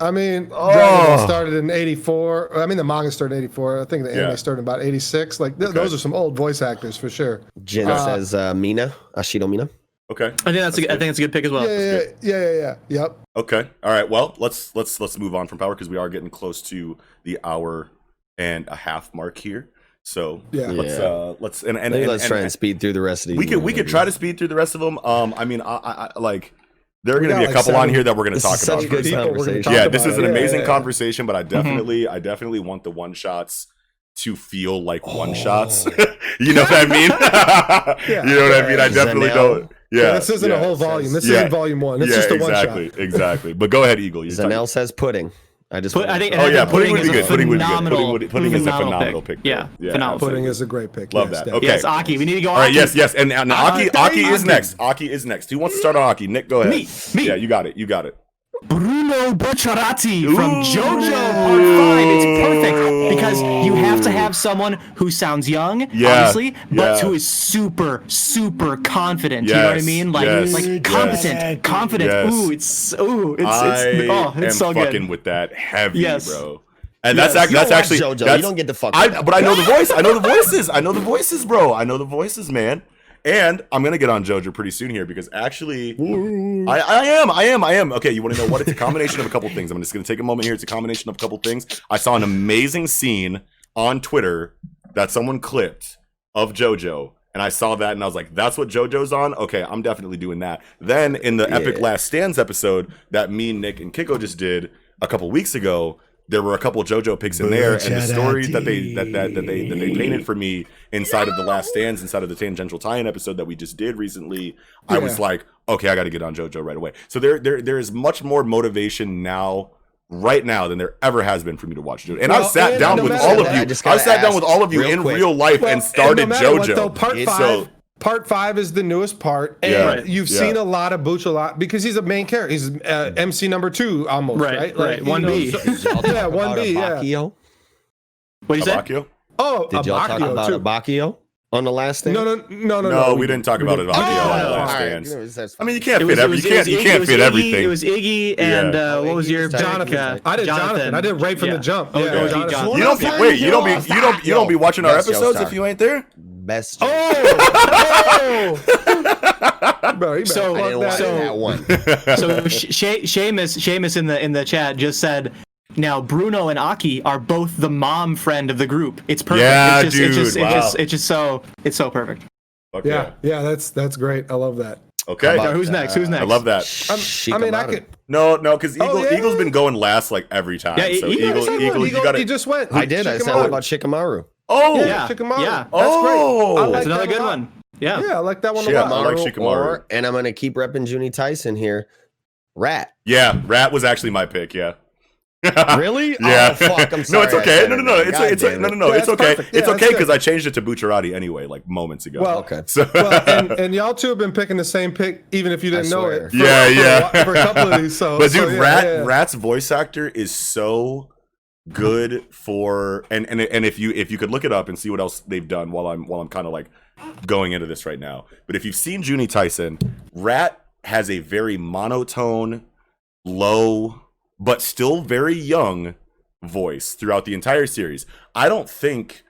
I mean, Oh. Dragon Ball started in 84. I mean, the manga started in 84. I think the anime Yeah. started in about 86. Like, those are some old voice actors for sure. Jin says Mina, Ashido Mina. Okay. I think that's a good pick as well. Yeah. Yep. Okay. All right. Well, let's move on from Power because we are getting close to the hour and a half mark here. So Yeah. let's Try and speed through the rest of these. we could try to speed through the rest of them. I mean, I like there are We going to be got a like couple on 7 here that we're going to This talk is about. such good People we're gonna conversation. talk Yeah, about this is an it. amazing Yeah. conversation, but I definitely want the one shots to feel like one shots. You know what I mean? You know what I mean? I definitely don't. Yeah, This isn't a whole volume. This yeah. isn't volume 1. It's just a one shot. Exactly. But go ahead, Eagle. You're Zanel says pudding. I just. I think pudding would be good. Pudding would be good. phenomenal- Pudding is a phenomenal pick. Yeah, phenomenal. Pudding is a great pick. Love yes, that. definitely. Okay. Yes, Aki. We need to go. All right. Aki. Yes. And Aki is Aki. next. Aki is next. Who wants to start on Aki? Nick, go ahead. Me. Yeah, you got it. Bruno Bucciarati from JoJo Part 5. It's perfect because you have to have someone who sounds young, obviously, but who is super, super confident. You know what I mean? Like competent. Yes. It's I so am good. fucking with that heavy, Yes. bro. And Yes. that's You don't actually watch JoJo. that's, You don't get the fuck. But I know the voice. I know the voices, bro. I know the voices, man. And I'm gonna get on JoJo pretty soon here because actually, I am. Okay, you want to know what? It's a combination of a couple things. I'm just gonna take a moment here. It's a combination of a couple things. I saw an amazing scene on Twitter that someone clipped of JoJo. And I saw that and I was like, that's what JoJo's on? Okay, I'm definitely doing that. Then in the Epic Last Stands episode that me, Nick, and Kiko just did a couple weeks ago, there were a couple JoJo picks in there, and the story that they painted for me inside of the Last Stands, inside of the Tangential Tie-In episode that we just did recently, I was like, okay, I got to get on JoJo right away. So there is much more motivation right now than there ever has been for me to watch JoJo. And I've sat down with all of you. I sat down with all of you in real life and started JoJo. Part 5 is the newest part, and you've seen a lot of Butch a lot because he's a main character. He's MC number 2 almost, right? Right. 1B. Yeah, 1B. Yeah. What did you say? Abakio? Oh, Did y'all talk about Abakio on the Last Stand? No. We didn't talk about it on the Last Stands. Right. I mean, you can't fit everything. It was Iggy and what was your Jonathan? I did Jonathan. I did right from the jump. Oh, Yeah, Jonathan. You don't be watching our episodes if you ain't there. Best. Bro, you So- I didn't watch that one. So Seamus in the chat just said, now Bruno and Aki are both the mom friend of the group. It's perfect. Yeah, it's so perfect. Okay. Yeah, that's great. I love that. Okay. Who's next? I love that. I mean, I could. No, because Eagle's been going last like every time. Yeah, so Eagle, you got He to. just went. I did. I said Shikamaru. about Shikamaru. Oh, Yeah. Shikamaru. Yeah. That's great. I like That's another that a good lot. one. Yeah. Yeah, I like that one Yeah, a lot. I like Shikamaru. And I'm gonna keep repping Junie Tyson here. Rat. Yeah, Rat was actually my pick. Yeah. Really? Yeah. Oh fuck! I'm No, sorry. it's I okay. said No, it no, no. wrong. It's God it's damn no, it. no, no. Yeah, It's it's okay. perfect. It's Yeah, okay that's because good. I changed it to Bucciarati anyway, like moments ago. Well, Okay. So and y'all two have been picking the same pick, even if you didn't know swear. it. For, Yeah. for a couple of these. So, but dude, yeah. Rat's voice actor is so good for and if you could look it up and see what else they've done while I'm kind of like going into this right now. But if you've seen Junie Tyson, Rat has a very monotone, low, but still very young voice throughout the entire series. I don't think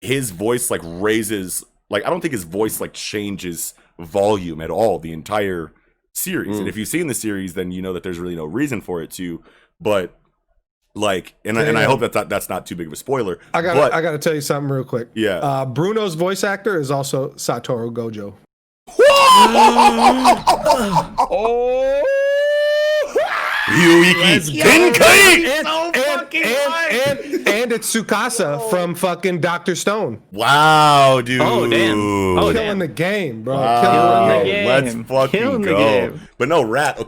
his voice like raises, like I don't think his voice like changes volume at all the entire series. And if you've seen the series, then you know that there's really no reason for it to. But like, and I hope that's not too big of a spoiler. I gotta tell you something real quick. Yeah. Bruno's voice actor is also Satoru Gojo. Oh. Ryuiki Tenkai! And it's Tsukasa from fucking Dr. Stone. Wow, dude. Oh, damn. Oh, Killing the game, bro. Wow. Killing the game. Let's fucking Killing the go. game. But no, Rat,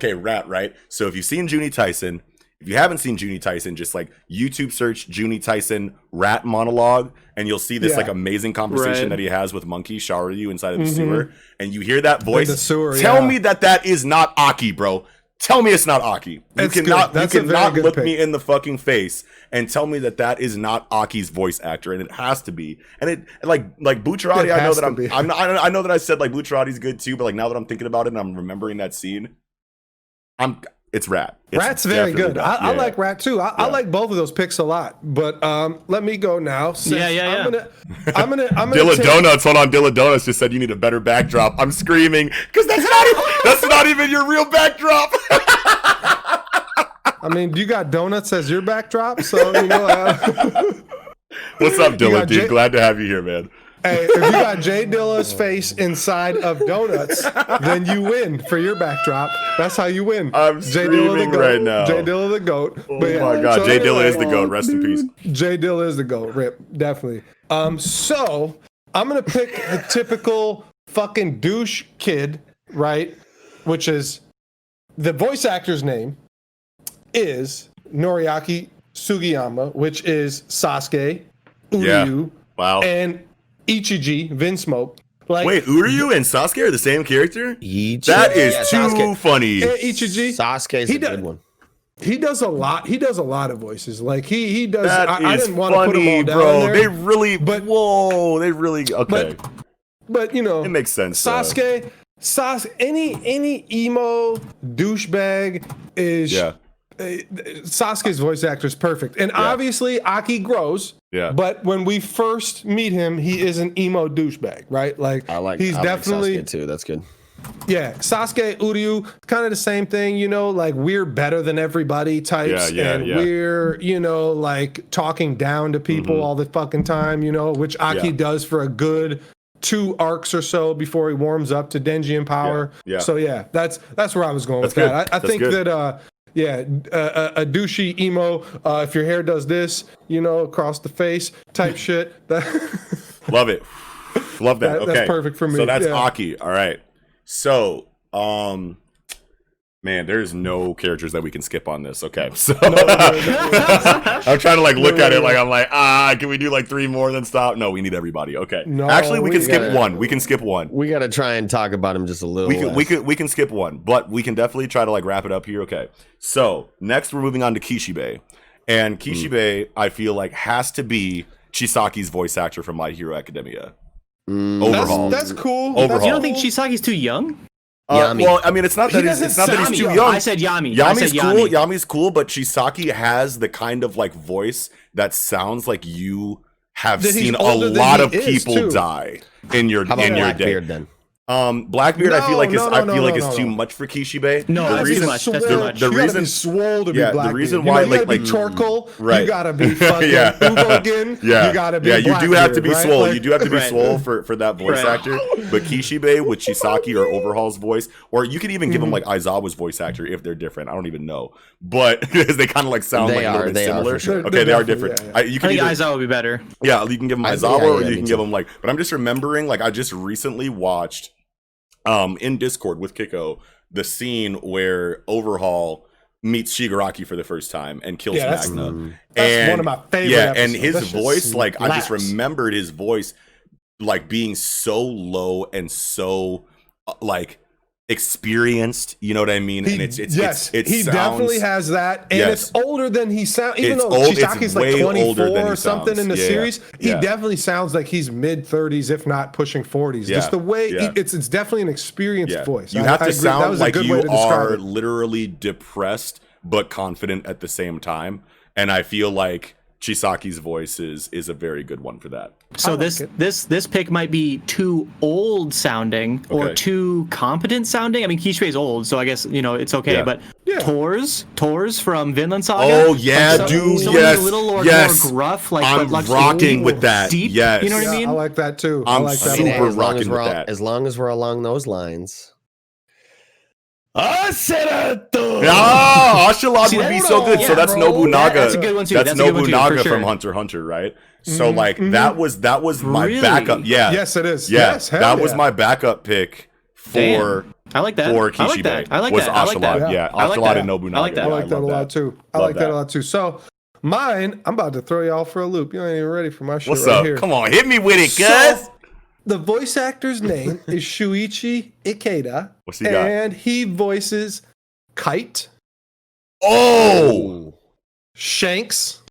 right? So if you've seen Junie Tyson, if you haven't seen Junie Tyson, just like YouTube search Junie Tyson Rat monologue, and you'll see this like amazing conversation that he has with Monkey Shaoryu inside of the sewer, and you hear that voice. The sewer, Tell me that is not Aki, bro. Tell me it's not Aki. You It's cannot, good. That's you a very cannot good look pick. me in the fucking face and tell me that is not Aki's voice actor, and it has to be. And it like Bucciarati, It I know has that to be. I'm not, I know that I said like Bucciarati's good too, but like now that I'm thinking about it and I'm remembering that scene, it's Rat. It's Rat's very definitely good. Rat. I like Rat too. I like both of those picks a lot. But let me go now. Since Yeah. I'm gonna Dilla take- Donuts, hold on. Dilla Donuts just said you need a better backdrop. I'm screaming because that's not even your real backdrop. I mean, you got donuts as your backdrop, so you know. What's up, Dilla, got dude? J- Glad to have you here, man. Hey, if you got Jay Dilla's face inside of donuts, then you win for your backdrop. That's how you win. I'm Jay screaming right now. Jay Dilla the GOAT. Oh my God, Jay Dilla is the GOAT. Rest in peace. Jay Dilla is the GOAT. Rip, definitely. So I'm gonna pick a typical fucking douche kid, right? Which is the voice actor's name is Noriaki Sugiyama, which is Sasuke, Uryu, Wow. and Ichiji, Vinsmoke. Like, Wait, Uryu and Sasuke are the same character? Ichi- That is Yeah, too Sasuke. funny. Ichiji, Sasuke's He a does- good one. he does a lot. He does a lot of voices. Like he does. That I is didn't want to put them funny, all down bro. there, They really, but- they really, okay. but you know, It makes sense. though. Sasuke, any emo douchebag is. Yeah. Sasuke's voice actor is perfect, and obviously Aki grows. Yeah. But when we first meet him, he is an emo douchebag, right? Like he's definitely Sasuke too. That's good. yeah. Sasuke, Uryu, kind of the same thing, you know, like we're better than everybody types, Yeah, and yeah. we're like talking down to people all the fucking time, you know, which Aki Yeah. does for a good 2 arcs or so before he warms up to Denji and Power. Yeah. So yeah, that's where I was going That's with good. that. I That's think good. that a douchey emo, if your hair does this, you know, across the face type shit. Love it. Love that. Okay. That's perfect for me. So that's Yeah. Aki. All right. So, man, there's no characters that we can skip on this. Okay. So I'm trying to like look at it like I'm like, can we do like 3 more then stop? No, we need everybody. Okay. No, Actually, we can skip gotta- one. We can skip one. We got to try and talk about him just a little. We can skip one, but we can definitely try to like wrap it up here. Okay. So next we're moving on to Kishibe. And Kishibe, I feel like has to be Chisaki's voice actor from My Hero Academia. Overhaul. That's cool. Overhaul. You don't think Chisaki's too young? Yami. Well, I mean, it's not that he's doesn't too sound young. I said Yami. Yami's cool. Yami. Yami's cool, but Chisaki has the kind of like voice that sounds like you have That he's seen a older than lot he of is, people too. die in your How about in your day. Blackbeard then? Blackbeard, I feel like No, is too much for Kishibe. No, the that's reason, too much. That's too much. The You gotta reason be swole to be yeah, the Blackbeard. reason You know, why, you gotta like- be Torkoal. right. You gotta be fucking Yeah. Ubogen. Yeah, You gotta be yeah. You do have to be Blackbeard, swole. right? You do have to be Right. swole for that voice Right. actor. But Kishibe with Chisaki or Overhaul's voice, or you could even give Mm-hmm. them like Aizawa's voice actor if they're different. I don't even know, but because they kind of like sound They like a little are, bit they are, similar. for sure. Okay, They're they are definitely, different. yeah, You I can think either, Aizawa would be better. yeah, you can give them I- Aizawa, yeah, or yeah, you me can give too. them like. But I'm just remembering, like, I just recently watched, in Discord with Kiko, the scene where Overhaul meets Shigaraki for the first time and kills Yeah, Magna. That's one of my favorite Yeah, and episodes. his That shit voice, like, I just slaps. remembered his voice, like, being so low and so, like, experienced. You know what I mean? And it he sounds, definitely has that, and Yes. it's older than he sounds. Even It's though old- it's Chisaki's like way older 24 than he or something sounds. in the Yeah, series, he yeah. definitely sounds like he's mid 30s, if not pushing 40s. Yeah, Just the way yeah. it's definitely an experienced voice. You I- have I to agree. That sound was a like good way you to describe are it. literally depressed but confident at the same time. And I feel like Chisaki's voice is a very good one for that. So this pick might be too old sounding or Okay. too competent sounding. I mean, Kishibe's old, so I guess it's okay. Yeah. But Yeah. Tors from Vinland Saga. Oh, yeah, like, dude, something yes, a little more yes. gruff. Like, I'm but like rocking with that. Deep. Yes. You know what I Yeah, mean? I like that too. I'm I like that super a lot. as long rocking as we're with all- that. As long as we're along those lines. Oh, Ashalad See, would be that's- so good. So yeah, that's bro. Nobunaga. That's a good one too. That's That's a good one too, for Nobunaga sure. from Hunter x Hunter, right? So like that was my Really? backup. Yeah. Yes, it is. Yeah. Yes, hell that was yeah. my backup pick for Damn. I like that. for I like Kishibe. that. I like was that. I like that. Ashalad. Yeah. I like Ashalad that. and Nobunaga. I like that. I like that a love lot too. I Love like that a lot too. So mine, I'm about to throw y'all for a loop. You ain't even ready for my shit What's right up? here. Come on, hit me with it, So, cuz. the voice actor's name is Shuichi Ikeda. What's he got? And he voices Kite, Oh. Shanks,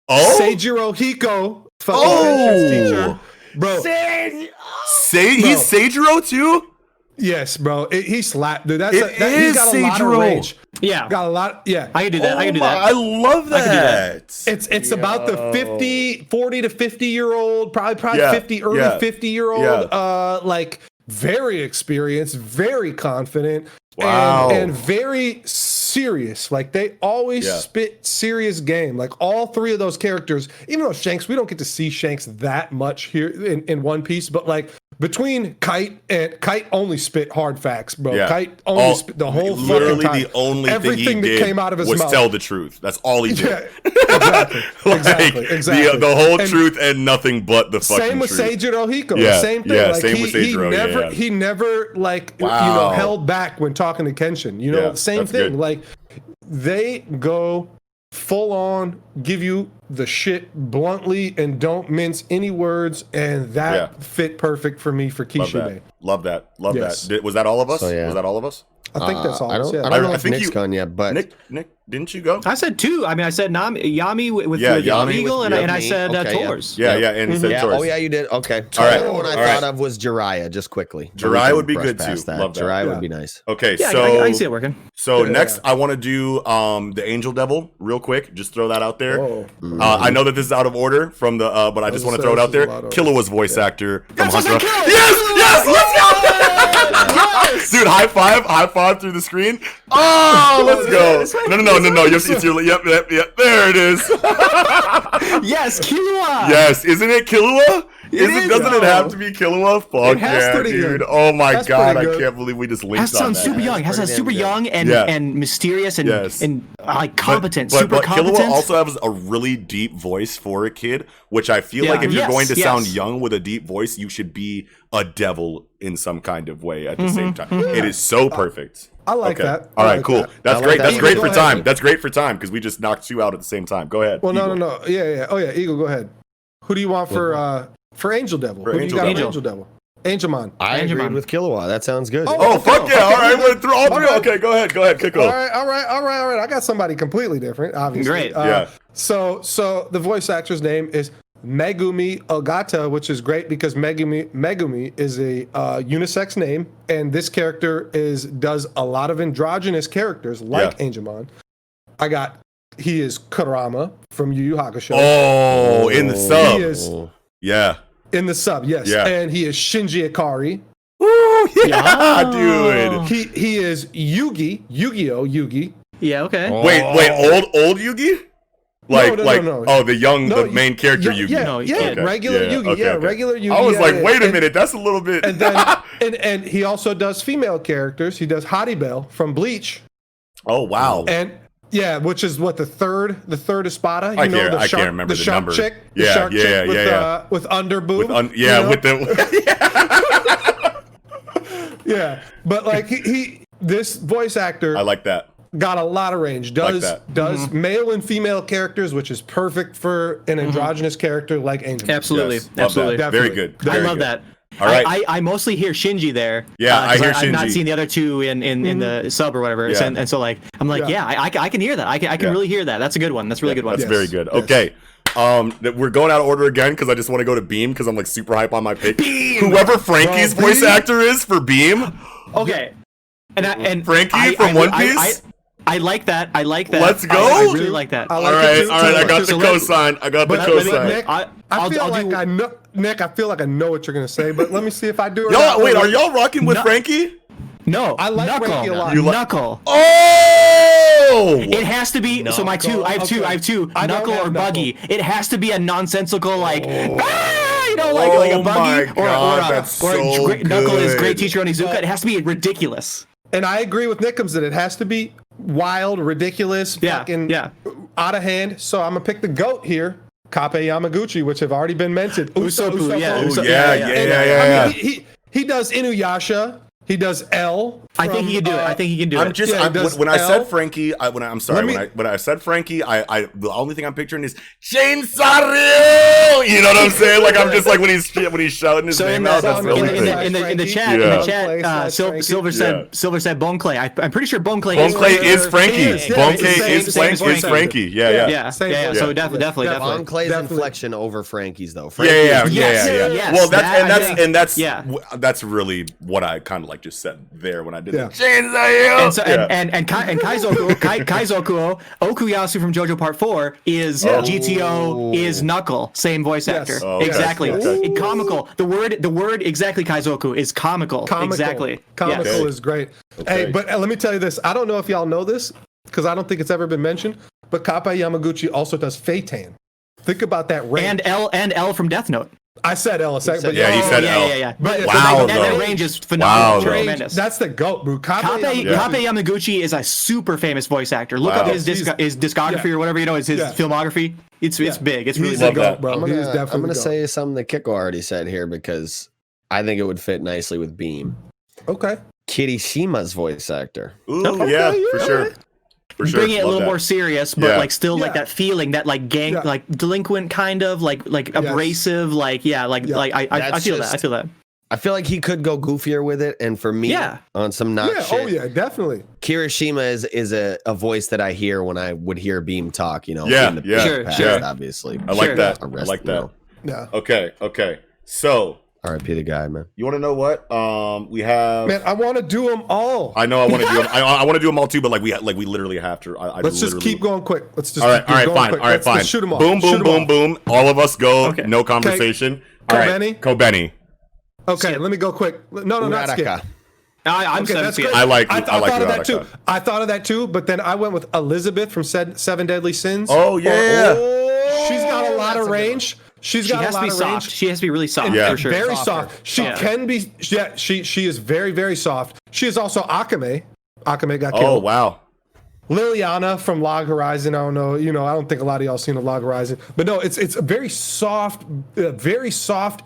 Oh. Seijiro Hiko, fucking Oh. entrance teacher. Bro, He's Seijiro too? yes, bro. He slapped, dude. It He's is got a lot of Seijiro. range. Yeah. Got a lot. Yeah. I can do that. I can do that. I love that. can do that. It's about the 40 to 50-year-old, probably Yeah, 50, early yeah, 50-year-old, yeah. like very experienced, very confident, Wow. and very serious. Like they always Yeah. spit serious game. Like all three of those characters, even though Shanks, we don't get to see Shanks that much here in One Piece, but like between Kite only spit hard facts, bro. Yeah. Kite only spit the whole literally fucking time. the only Everything thing he that did came out of his was mouth. tell the truth. That's all he did. Yeah, exactly. Like, exactly. The whole And truth and nothing but the fucking same with truth. Seijiro Hiko. Yeah, Same thing. yeah, like same with Seijiro, yeah. He never like Wow. held back when talking to Kenshin. You know, Yeah, same that's thing. good. Like they go full on, give you the shit bluntly and don't mince any words, and that Yeah. fit perfect for me for Love Kishibe. that. Love that. Love Yes. that. Was that all of us? So, yeah. Was that all of us? I think that's all. I don't Yeah. know I if think Nick's you- gone yet, but Nick, didn't you go? I said two. I mean, I said Yami with Yeah, the Yami Eagle, with- and I me. said Okay, yeah. Tors. Yeah, and he said yeah, Taurus. oh yeah, you did. Okay. All right, The other one I all right. thought of was Jiraiya, just quickly. Jiraiya would be Brush good, past too. That. Love that. Jiraiya Yeah. would be nice. Okay, Yeah, so I can see it working. So Yeah. next, I want to do the Angel Devil real quick. Just throw that out there. Whoa. I know that this is out of order from the, but I just want to throw it out there. Killua's voice actor from Hunter. Yes, let's go! Dude, high five through the screen. Oh, let's go! No. It's your, yep. There it is. Yes, Killua. Yes, isn't it Killua? is, Doesn't it have to be Killua? Fuck It has yeah, pretty dude! good. Oh my That's god, pretty I good. can't believe we just linked That on sounds that. super young. Has that pretty super damn young and Yeah. and mysterious and Yes. like competent, but super competent. Killua also has a really deep voice for a kid, which I feel Yeah. like if you're Yes, going to yes. sound young with a deep voice, you should be a devil in some kind of way at the same time. It is so perfect. I like Okay. that. All I right, like cool. that. That's I like great. that. That's great Eagle, for go time. ahead. That's great for time because we just knocked two out at the same time. Go ahead. Well, Eagle. no. Yeah. Oh yeah, Eagle, go ahead. Who do you want for Angel Devil? For Who Angel do you got Devil. for Angel Devil? Angelmon. I Angelmon. agreed with Killua. That sounds good. Oh, fuck yeah. All right. We're through all three. Okay, go ahead. Kick All off. right. I got somebody completely different, obviously. Great. Yeah. So the voice actor's name is Megumi Ogata, which is great because Megumi is a unisex name, and this character does a lot of androgynous characters like Yeah. Angemon. He is Kurama from Yu Yu Hakusho. Oh, in the sub. He is Yeah. in the sub, yes. Yeah. And he is Shinji Ikari. Woo, yeah, Oh. dude. He is Yu-Gi-Oh! Yugi. Yeah. Okay. Wait, old Yugi? Like, No. oh, the main character Yeah, Yugi. yeah, No, yeah, okay. regular Yeah, Yugi. okay, Yeah, okay. regular Yugi. I was yeah, like, yeah. wait a And- minute, that's a little bit. And then, and he also does female characters. He does Haribel from Bleach, oh wow. and yeah, which is what the third Espada. You I know, can't- the I can't shark, remember the the shark number. chick. The Yeah, shark yeah, chick with yeah. with underboob. With you know? with the. yeah, but like he this voice actor. I like that. got a lot of range. Does male and female characters, which is perfect for an androgynous character like Angel. Absolutely, Yes, love absolutely. that. Very good. I Very love good. that. All right. I mostly hear Shinji there. Yeah, I hear I've not Shinji. seen the other two in the sub or whatever. Yeah. And so like I'm like, I can hear that. I can really hear that. That's a good one. That's a really good one. That's very good. Okay. We're going out of order again because I just want to go to Beam because I'm like super hype on my pick. Beam! Whoever Frankie's voice actor is for Beam. Okay. And Frankie from One Piece. I like that. I like that. Let's go. I really like that. All right. I got the cosign. I got the cosign. Nick, I feel like I know. Nick, I feel like I know what you're gonna say, but let me see if I do. Y'all, wait, are y'all rocking with Frankie? No, I like Knuckle. Frankie a lot. Knuckle. Oh! It has to be. So my two. I have two. Knuckle or Buggy. It has to be a nonsensical like. You know, like a Buggy or Knuckle is Great Teacher Onizuka. It has to be ridiculous. And I agree with Nickums that it has to be wild, ridiculous, fucking out of hand. So I'm gonna pick the GOAT here, Kape Yamaguchi, which have already been mentioned. Usopp, yeah. I mean, he does Inuyasha. He does L. I think he can do it. I think he can do it. When I said Frankie, when I said Frankie, the only thing I'm picturing is Chainsaw Ryu. You know what I'm saying? Like I'm just like when he's shouting his name out. That's in the chat, Silver said Bone Clay. I'm pretty sure Bone Clay is Frankie. Bone Clay is Frankie. Yeah. So definitely. Bone Clay's inflection over Frankie's though. Yeah. Well, that's really what I kind of like just said there when I did that. And Kaizoku Okuyasu from JoJo Part 4 is GTO is Knuckle, same voice actor. Exactly. Comical. The word exactly Kaizoku is comical. Exactly. Comical is great. Hey, but let me tell you this. I don't know if y'all know this because I don't think it's ever been mentioned, but Kape Yamaguchi also does Feitan. Think about that range. And L from Death Note. I said L a second, but he said L. Yeah. But wow, that range is phenomenal. Tremendous. That's the GOAT, bro. Kape Yamaguchi is a super famous voice actor. Look up his discography or whatever, his filmography. It's big. It's really big. GOAT, bro. I'm gonna say something that Kiko already said here because I think it would fit nicely with Beam. Okay. Kirishima's voice actor. Ooh, for sure. Bringing it a little more serious, but like still like that feeling, that like gang, like delinquent kind of, like abrasive, I feel that. I feel like he could go goofier with it, and for me, on some shit. Oh yeah, definitely. Kirishima is a voice that I hear when I would hear Beam talk. You know, sure. Obviously, I like that. Yeah. Okay. So. R.I.P. the guy, man. You want to know what? We have. Man, I want to do them all. I know I want to do them. I want to do them all too, but we literally have to. Let's just keep going quick. Let's just. All right, fine. Let's shoot them all. Boom. All of us go. Okay. No conversation. All right, Kobeni. Okay, let me go quick. No, not skip. I'm that's great. I thought of that too. I thought of that too, but then I went with Elizabeth from Seven Deadly Sins. Oh yeah. She's got a lot of range. She has to be soft. She has to be really soft, for sure. Very soft. She can be. Yeah, she is very, very soft. She is also Akame. Akame got killed. Oh wow. Liliana from Log Horizon. I don't know. I don't think a lot of y'all seen the Log Horizon, but no, it's a very soft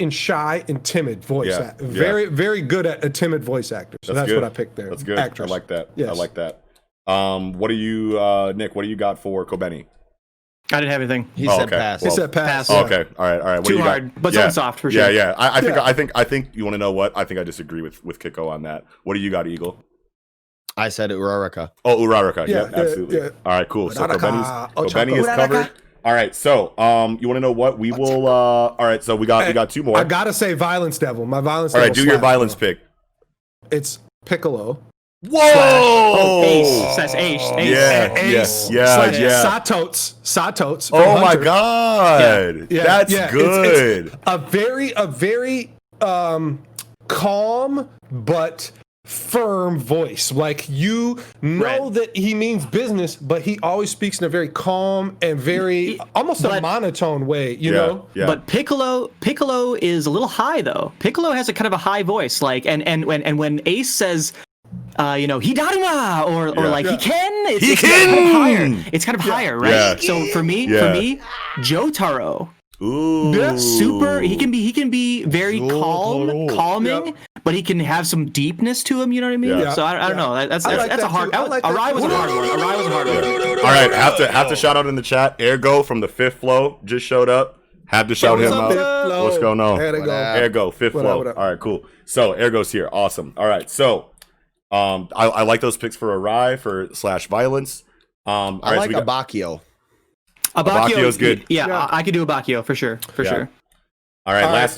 and shy and timid voice. Very, very good at a timid voice actor. So that's what I picked there. That's good. Actress. I like that. Yes. I like that. What do you, Nick? What do you got for Kobeni? I didn't have anything. He said pass. He said pass. Okay. All right. What Too do you hard, got? but so soft for sure. Yeah. I think you want to know what? I think I disagree with Kiko on that. What do you got, Eagle? I said Uraraka. Oh, Uraraka. Yeah, absolutely. Yeah. All right, cool. So Kobeni is covered. All right. So, you want to know what? We will. All right. So we got two more. I gotta say, Violence Devil. My Violence. All right. Devil Do your violence pick. It's Piccolo. Whoa! Ace. That's Ace. Yeah. Satotes. Oh my God. That's good. It's a very calm but firm voice. Like you know that he means business, but he always speaks in a very calm and very almost a monotone way. You know. Yeah. But Piccolo is a little high though. Piccolo has a kind of a high voice. Like and when Ace says. Hidaruma or like he can. It's kind of higher. It's kind of higher, right? Yeah. So for me, Jotaro. Ooh. Super. He can be very calming, but he can have some deepness to him. You know what I mean? Yeah. So I don't know. That's a hard. Arai was a hard one. Arai was a hard one. All right, have to shout out in the chat. Ergo from the Fifth Flow just showed up. Have to shout him out. What's going on? There they go. Ergo, Fifth Flow. All right, cool. So Ergo's here. Awesome. All right, so I like those picks for Arai for /violence. All I right, like so Abakio. Abakio's good. Yeah, I could do Abakio for sure. Sure. All right, last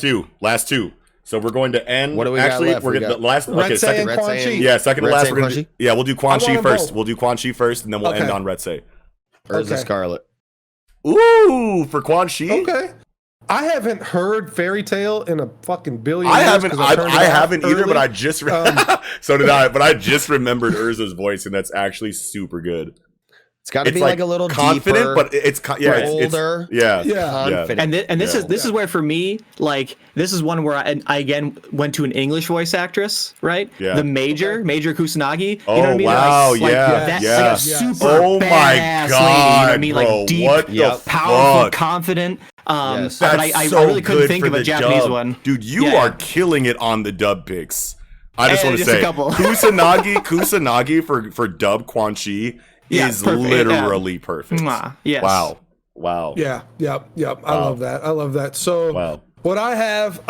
two. So we're going to end. What do we actually, got left? we're going to last. Okay, second. and Quan Chi. Yeah, second to Red last. Say We're and gonna Quan yeah, we'll do Quan Chi want first. both. We'll do Quan Chi first, and then we'll end on Red Say. Urza Scarlet. Ooh, for Quan Chi. Okay. I haven't heard Fairy Tale in a fucking billion I years. haven't. 'cause I haven't either, early. but I just so did I. But I just remembered Urza's voice, and that's actually super good. It's got to be like a little confident, deeper, but it's older. Yeah. Confident. And this is where for me, like, this is one where I again went to an English voice actress, right? Yeah. The Major Kusanagi. Oh, you know what I mean? wow, like yeah, that, yeah. like a super Oh my badass God, lady. You know what I mean? bro, Like deep, what the powerful, fuck? confident. Yes. But That's I so really couldn't good think for of a the Japanese dub. one. Dude, you Yeah. are killing it on the dub picks. I just want to just a say, couple. Kusanagi for dub Quan Chi Yeah, is perfect. literally perfect. Mwah. Yes. Wow. Yeah, yep. I love that. So Wow. what I have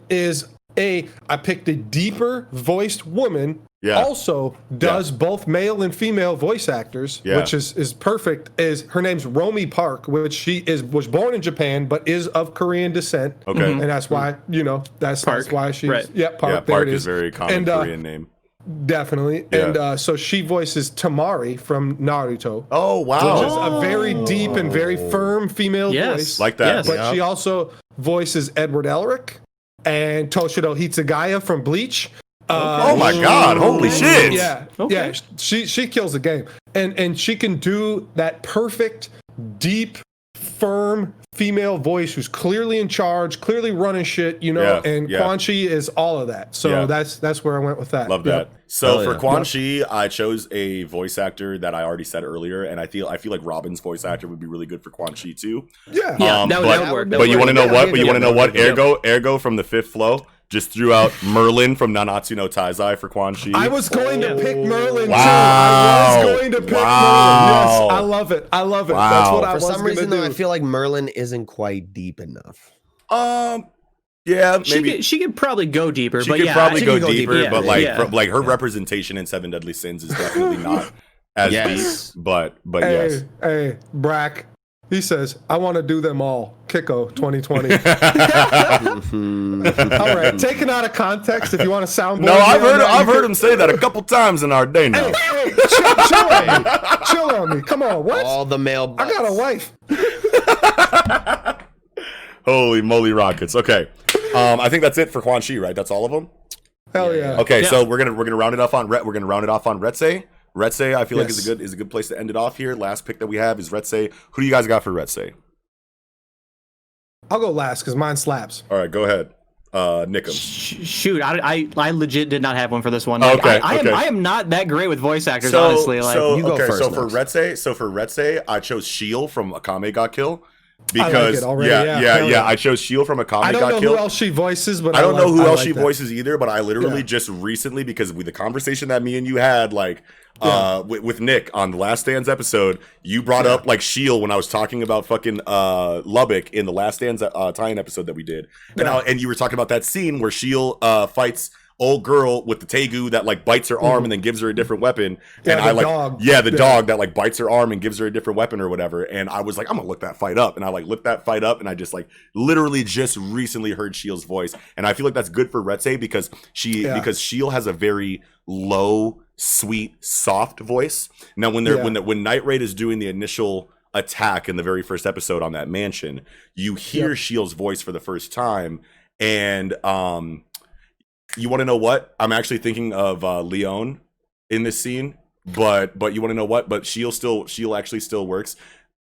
is I picked a deeper voiced woman. Yeah. Also does both male and female voice actors, Yeah. which is perfect. Her name's Romy Park, which she was born in Japan but is of Korean descent. Okay. And that's why, that's why she's Right. Park. Yeah, There Park it is very common And, Korean name. Definitely. Yeah. And so she voices Tamari from Naruto. Oh Which wow. is a very deep and very firm female Yes. voice. Like that. Yes. But she also voices Edward Elric and Toshiro Hitsugaya from Bleach. Oh my God! Holy shit! Yeah, Okay. yeah. She kills the game, and she can do that perfect, deep, firm female voice who's clearly in charge, clearly running shit. Yeah, and yeah. Quan Chi is all of that. So Yeah. that's where I went with that. Love that. Yep. So Hell for yeah. Quan Chi, I chose a voice actor that I already said earlier, and I feel like Robin's voice actor would be really good for Quan Chi too. Yeah. Yeah, that would but work. but you want to know what? But you want to know what? Yeah. Ergo from the Fifth Flow just threw out Merlin from Nanatsu no Taizai for Quan Chi. I was going to pick Merlin Wow. too. I was going to pick Wow. Merlin. Yes, I love it. That's Wow. what I For was some going reason, to though, do. I feel like Merlin isn't quite deep enough. Yeah, maybe She could probably go deeper, she but could yeah, probably she go could deeper, yeah, but yeah. like her representation in Seven Deadly Sins is definitely not as Yes. deep. But yes. Hey, Brack. He says, I want to do them all. Kiko 2020. All right, taken out of context, if you want to sound No, I've heard him say that a couple times in our day now. Hey, chill on me. Chill on me. Come on, what? All the male I butts. got a wife. Holy moly rockets. Okay. I think that's it for Quan Chi, right? That's all of them? Hell yeah. Okay, Yeah. so we're gonna round it off on Retsei. Retsei, I feel like Yes. is a good place to end it off here. Last pick that we have is Retsei. Who do you guys got for Retsei? I'll go last because mine slaps. All right, go ahead. Nick 'em. Shoot, I legit did not have one for this one. Okay, I okay. am not that great with voice actors, honestly. Like, you go first, So for Max. Retsei, I chose Shield from Akame Ga Kill I like because it already, yeah. Hell yeah. I chose Shield from Akame I don't Ga know Kill. who else she voices, but I don't know who else like she that. voices either, but I literally Yeah. just recently, because with the conversation that me and you had, like, with Nick on the Last Stands episode, you brought up like Shield when I was talking about fucking Lubbock in the Last Stands tie-in episode that we did, and you were talking about that scene where Shield fights old girl with the tegu that like bites her arm and then gives her a different weapon, and I like dog. the dog that like bites her arm and gives her a different weapon or whatever, and I was like, I'm gonna look that fight up, and I like looked that fight up, and I just like literally just recently heard Shield's voice, and I feel like that's good for Retsei because because Shield has a very low, sweet, soft voice. Now when when Night Raid is doing the initial attack in the very first episode on that mansion, you hear Shield's voice for the first time, and you want to know what? I'm actually thinking of Leon in this scene, but you want to know what? But Shield actually still works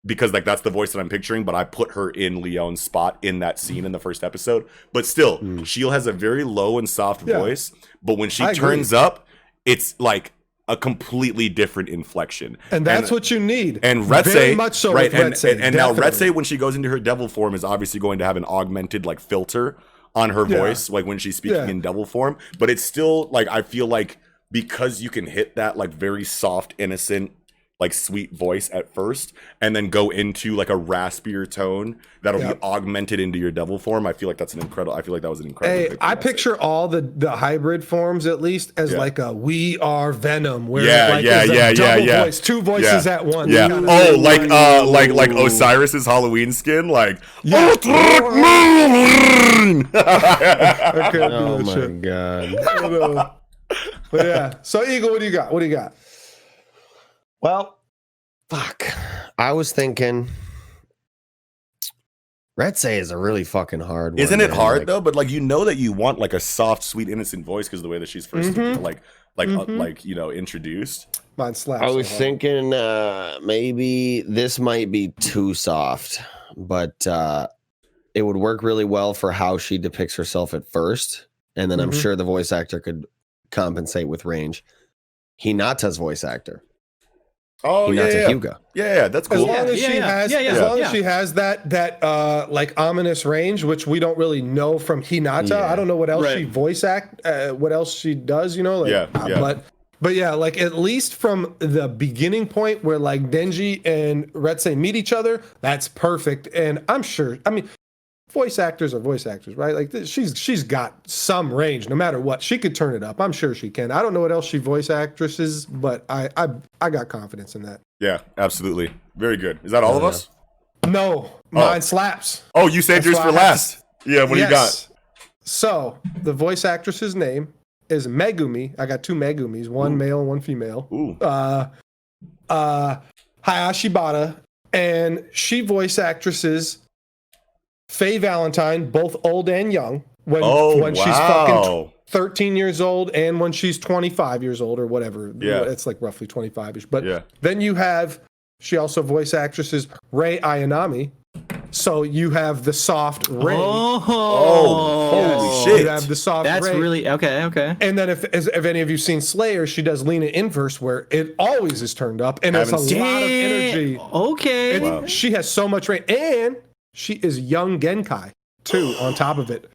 because like that's the voice that I'm picturing. But I put her in Leon's spot in that scene in the first episode. But still, Shield has a very low and soft voice. But when she turns up, it's like a completely different inflection, And that's what you need. And Retsei, very much so, right? with Retsei, And now definitely. Retsei, when she goes into her devil form, is obviously going to have an augmented like filter on her voice, like when she's speaking in double form. But it's still like, I feel like because you can hit that like very soft, innocent, like sweet voice at first, and then go into like a raspier tone that'll be augmented into your devil form. I feel like that's an incredible. I feel like that was an incredible. Hey, I picture all the hybrid forms at least as like a "We Are Venom," where voice, two voices at once. Yeah. Oh, like Osiris's Halloween skin, like. I can't do Oh that my shit. god. But yeah. So Eagle, what do you got? What do you got? Well, fuck. I was thinking Retsei is a really fucking hard one. Isn't it man. hard like, though? But like, you know that you want like a soft, sweet, innocent voice because the way that she's first introduced. Mine slaps. I was thinking maybe this might be too soft, but it would work really well for how she depicts herself at first, and then I'm sure the voice actor could compensate with range. Hinata's voice actor. Oh, Hinata Hyuga. Yeah, that's cool. As long as she has that like ominous range, which we don't really know from Hinata. Yeah. I don't know what else she voice what else she does, you know? Like, But yeah, like at least from the beginning point where like Denji and Retsei meet each other, that's perfect. And I'm sure, I mean, voice actors are voice actors, right? Like she's got some range, no matter what. She could turn it up. I'm sure she can. I don't know what else she voice actresses, but I got confidence in that. Yeah, absolutely. Very good. Is that all of us? No, mine slaps. Oh, you saved yours for last. Yeah, what do you got? So the voice actress's name is Megumi. I got two Megumis, one male, one female. Ooh. Hayashibata, and she voice actresses Faye Valentine, both old and young, when she's fucking 13 years old and when she's 25 years old or whatever. Yeah. It's like roughly 25-ish. But then you have, she also voice actresses Rei Ayanami. So you have the soft Rei. Holy shit. You have the soft That's Rei. really, okay. And then if any of you seen Slayer, she does Lena Inverse where it always is turned up and it's a lot of energy. Okay. She has so much range. And she is young Genkai too on top of it.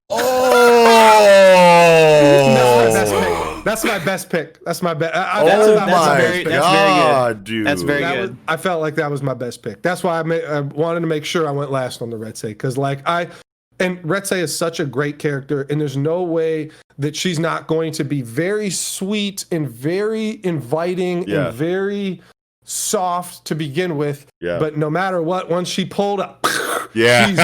That's my best pick. That's my best. That's very good. Dude. That's very good. I felt like that was my best pick. That's why I wanted to make sure I went last on the Retsei, because and Retsei is such a great character, and there's no way that she's not going to be very sweet and very inviting and very soft to begin with. Yeah. But no matter what, once she pulled up, she's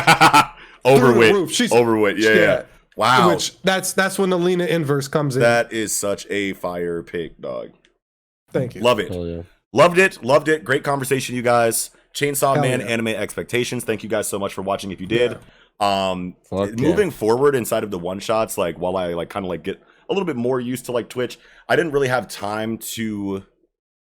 overweight. She's overweight. Yeah. Wow. Which that's when the Lena Inverse comes in. That is such a fire pick, dog. Thank you. Love it. Oh, yeah. Loved it. Great conversation, you guys. Chainsaw Man anime expectations. Thank you guys so much for watching. If you did, moving forward inside of the one shots, like while I like kind of like get a little bit more used to like Twitch, I didn't really have time to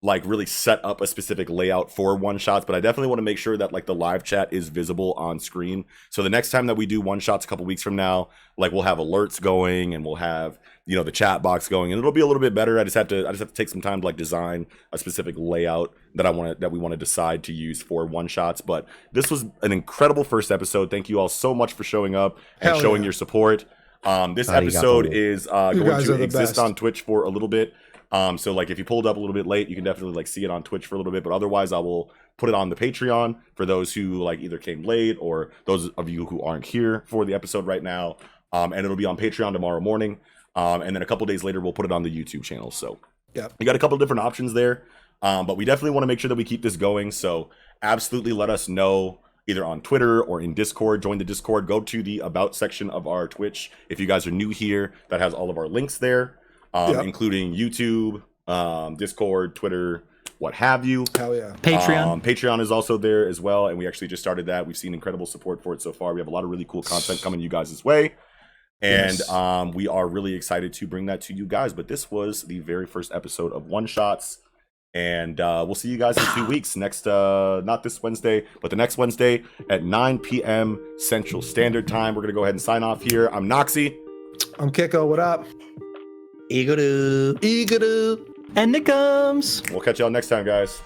like really set up a specific layout for one shots, but I definitely want to make sure that like the live chat is visible on screen. So the next time that we do one shots a couple weeks from now, like we'll have alerts going and we'll have, you know, the chat box going, and it'll be a little bit better. I just have to take some time to like design a specific layout that we want to decide to use for one shots. But this was an incredible first episode. Thank you all so much for showing up and showing your support. This episode is going to exist on Twitch for a little bit. So like if you pulled up a little bit late, you can definitely like see it on Twitch for a little bit, but otherwise I will put it on the Patreon for those who like either came late or those of you who aren't here for the episode right now. And it'll be on Patreon tomorrow morning. And then a couple days later, we'll put it on the YouTube channel. So we got a couple of different options there. But we definitely want to make sure that we keep this going. So absolutely let us know either on Twitter or in Discord. Join the Discord, go to the About section of our Twitch. If you guys are new here, that has all of our links there. Including YouTube, Discord, Twitter, what have you. Hell yeah. Patreon. Patreon is also there as well, and we actually just started that. We've seen incredible support for it so far. We have a lot of really cool content coming you guys' way, and we are really excited to bring that to you guys. But this was the very first episode of One Shots, and we'll see you guys in 2 weeks. Next, not this Wednesday, but the next Wednesday at 9 p.m. Central Standard Time. We're going to go ahead and sign off here. I'm Noxie. I'm Kiko. What up? Igadu. And it comes. We'll catch y'all next time, guys.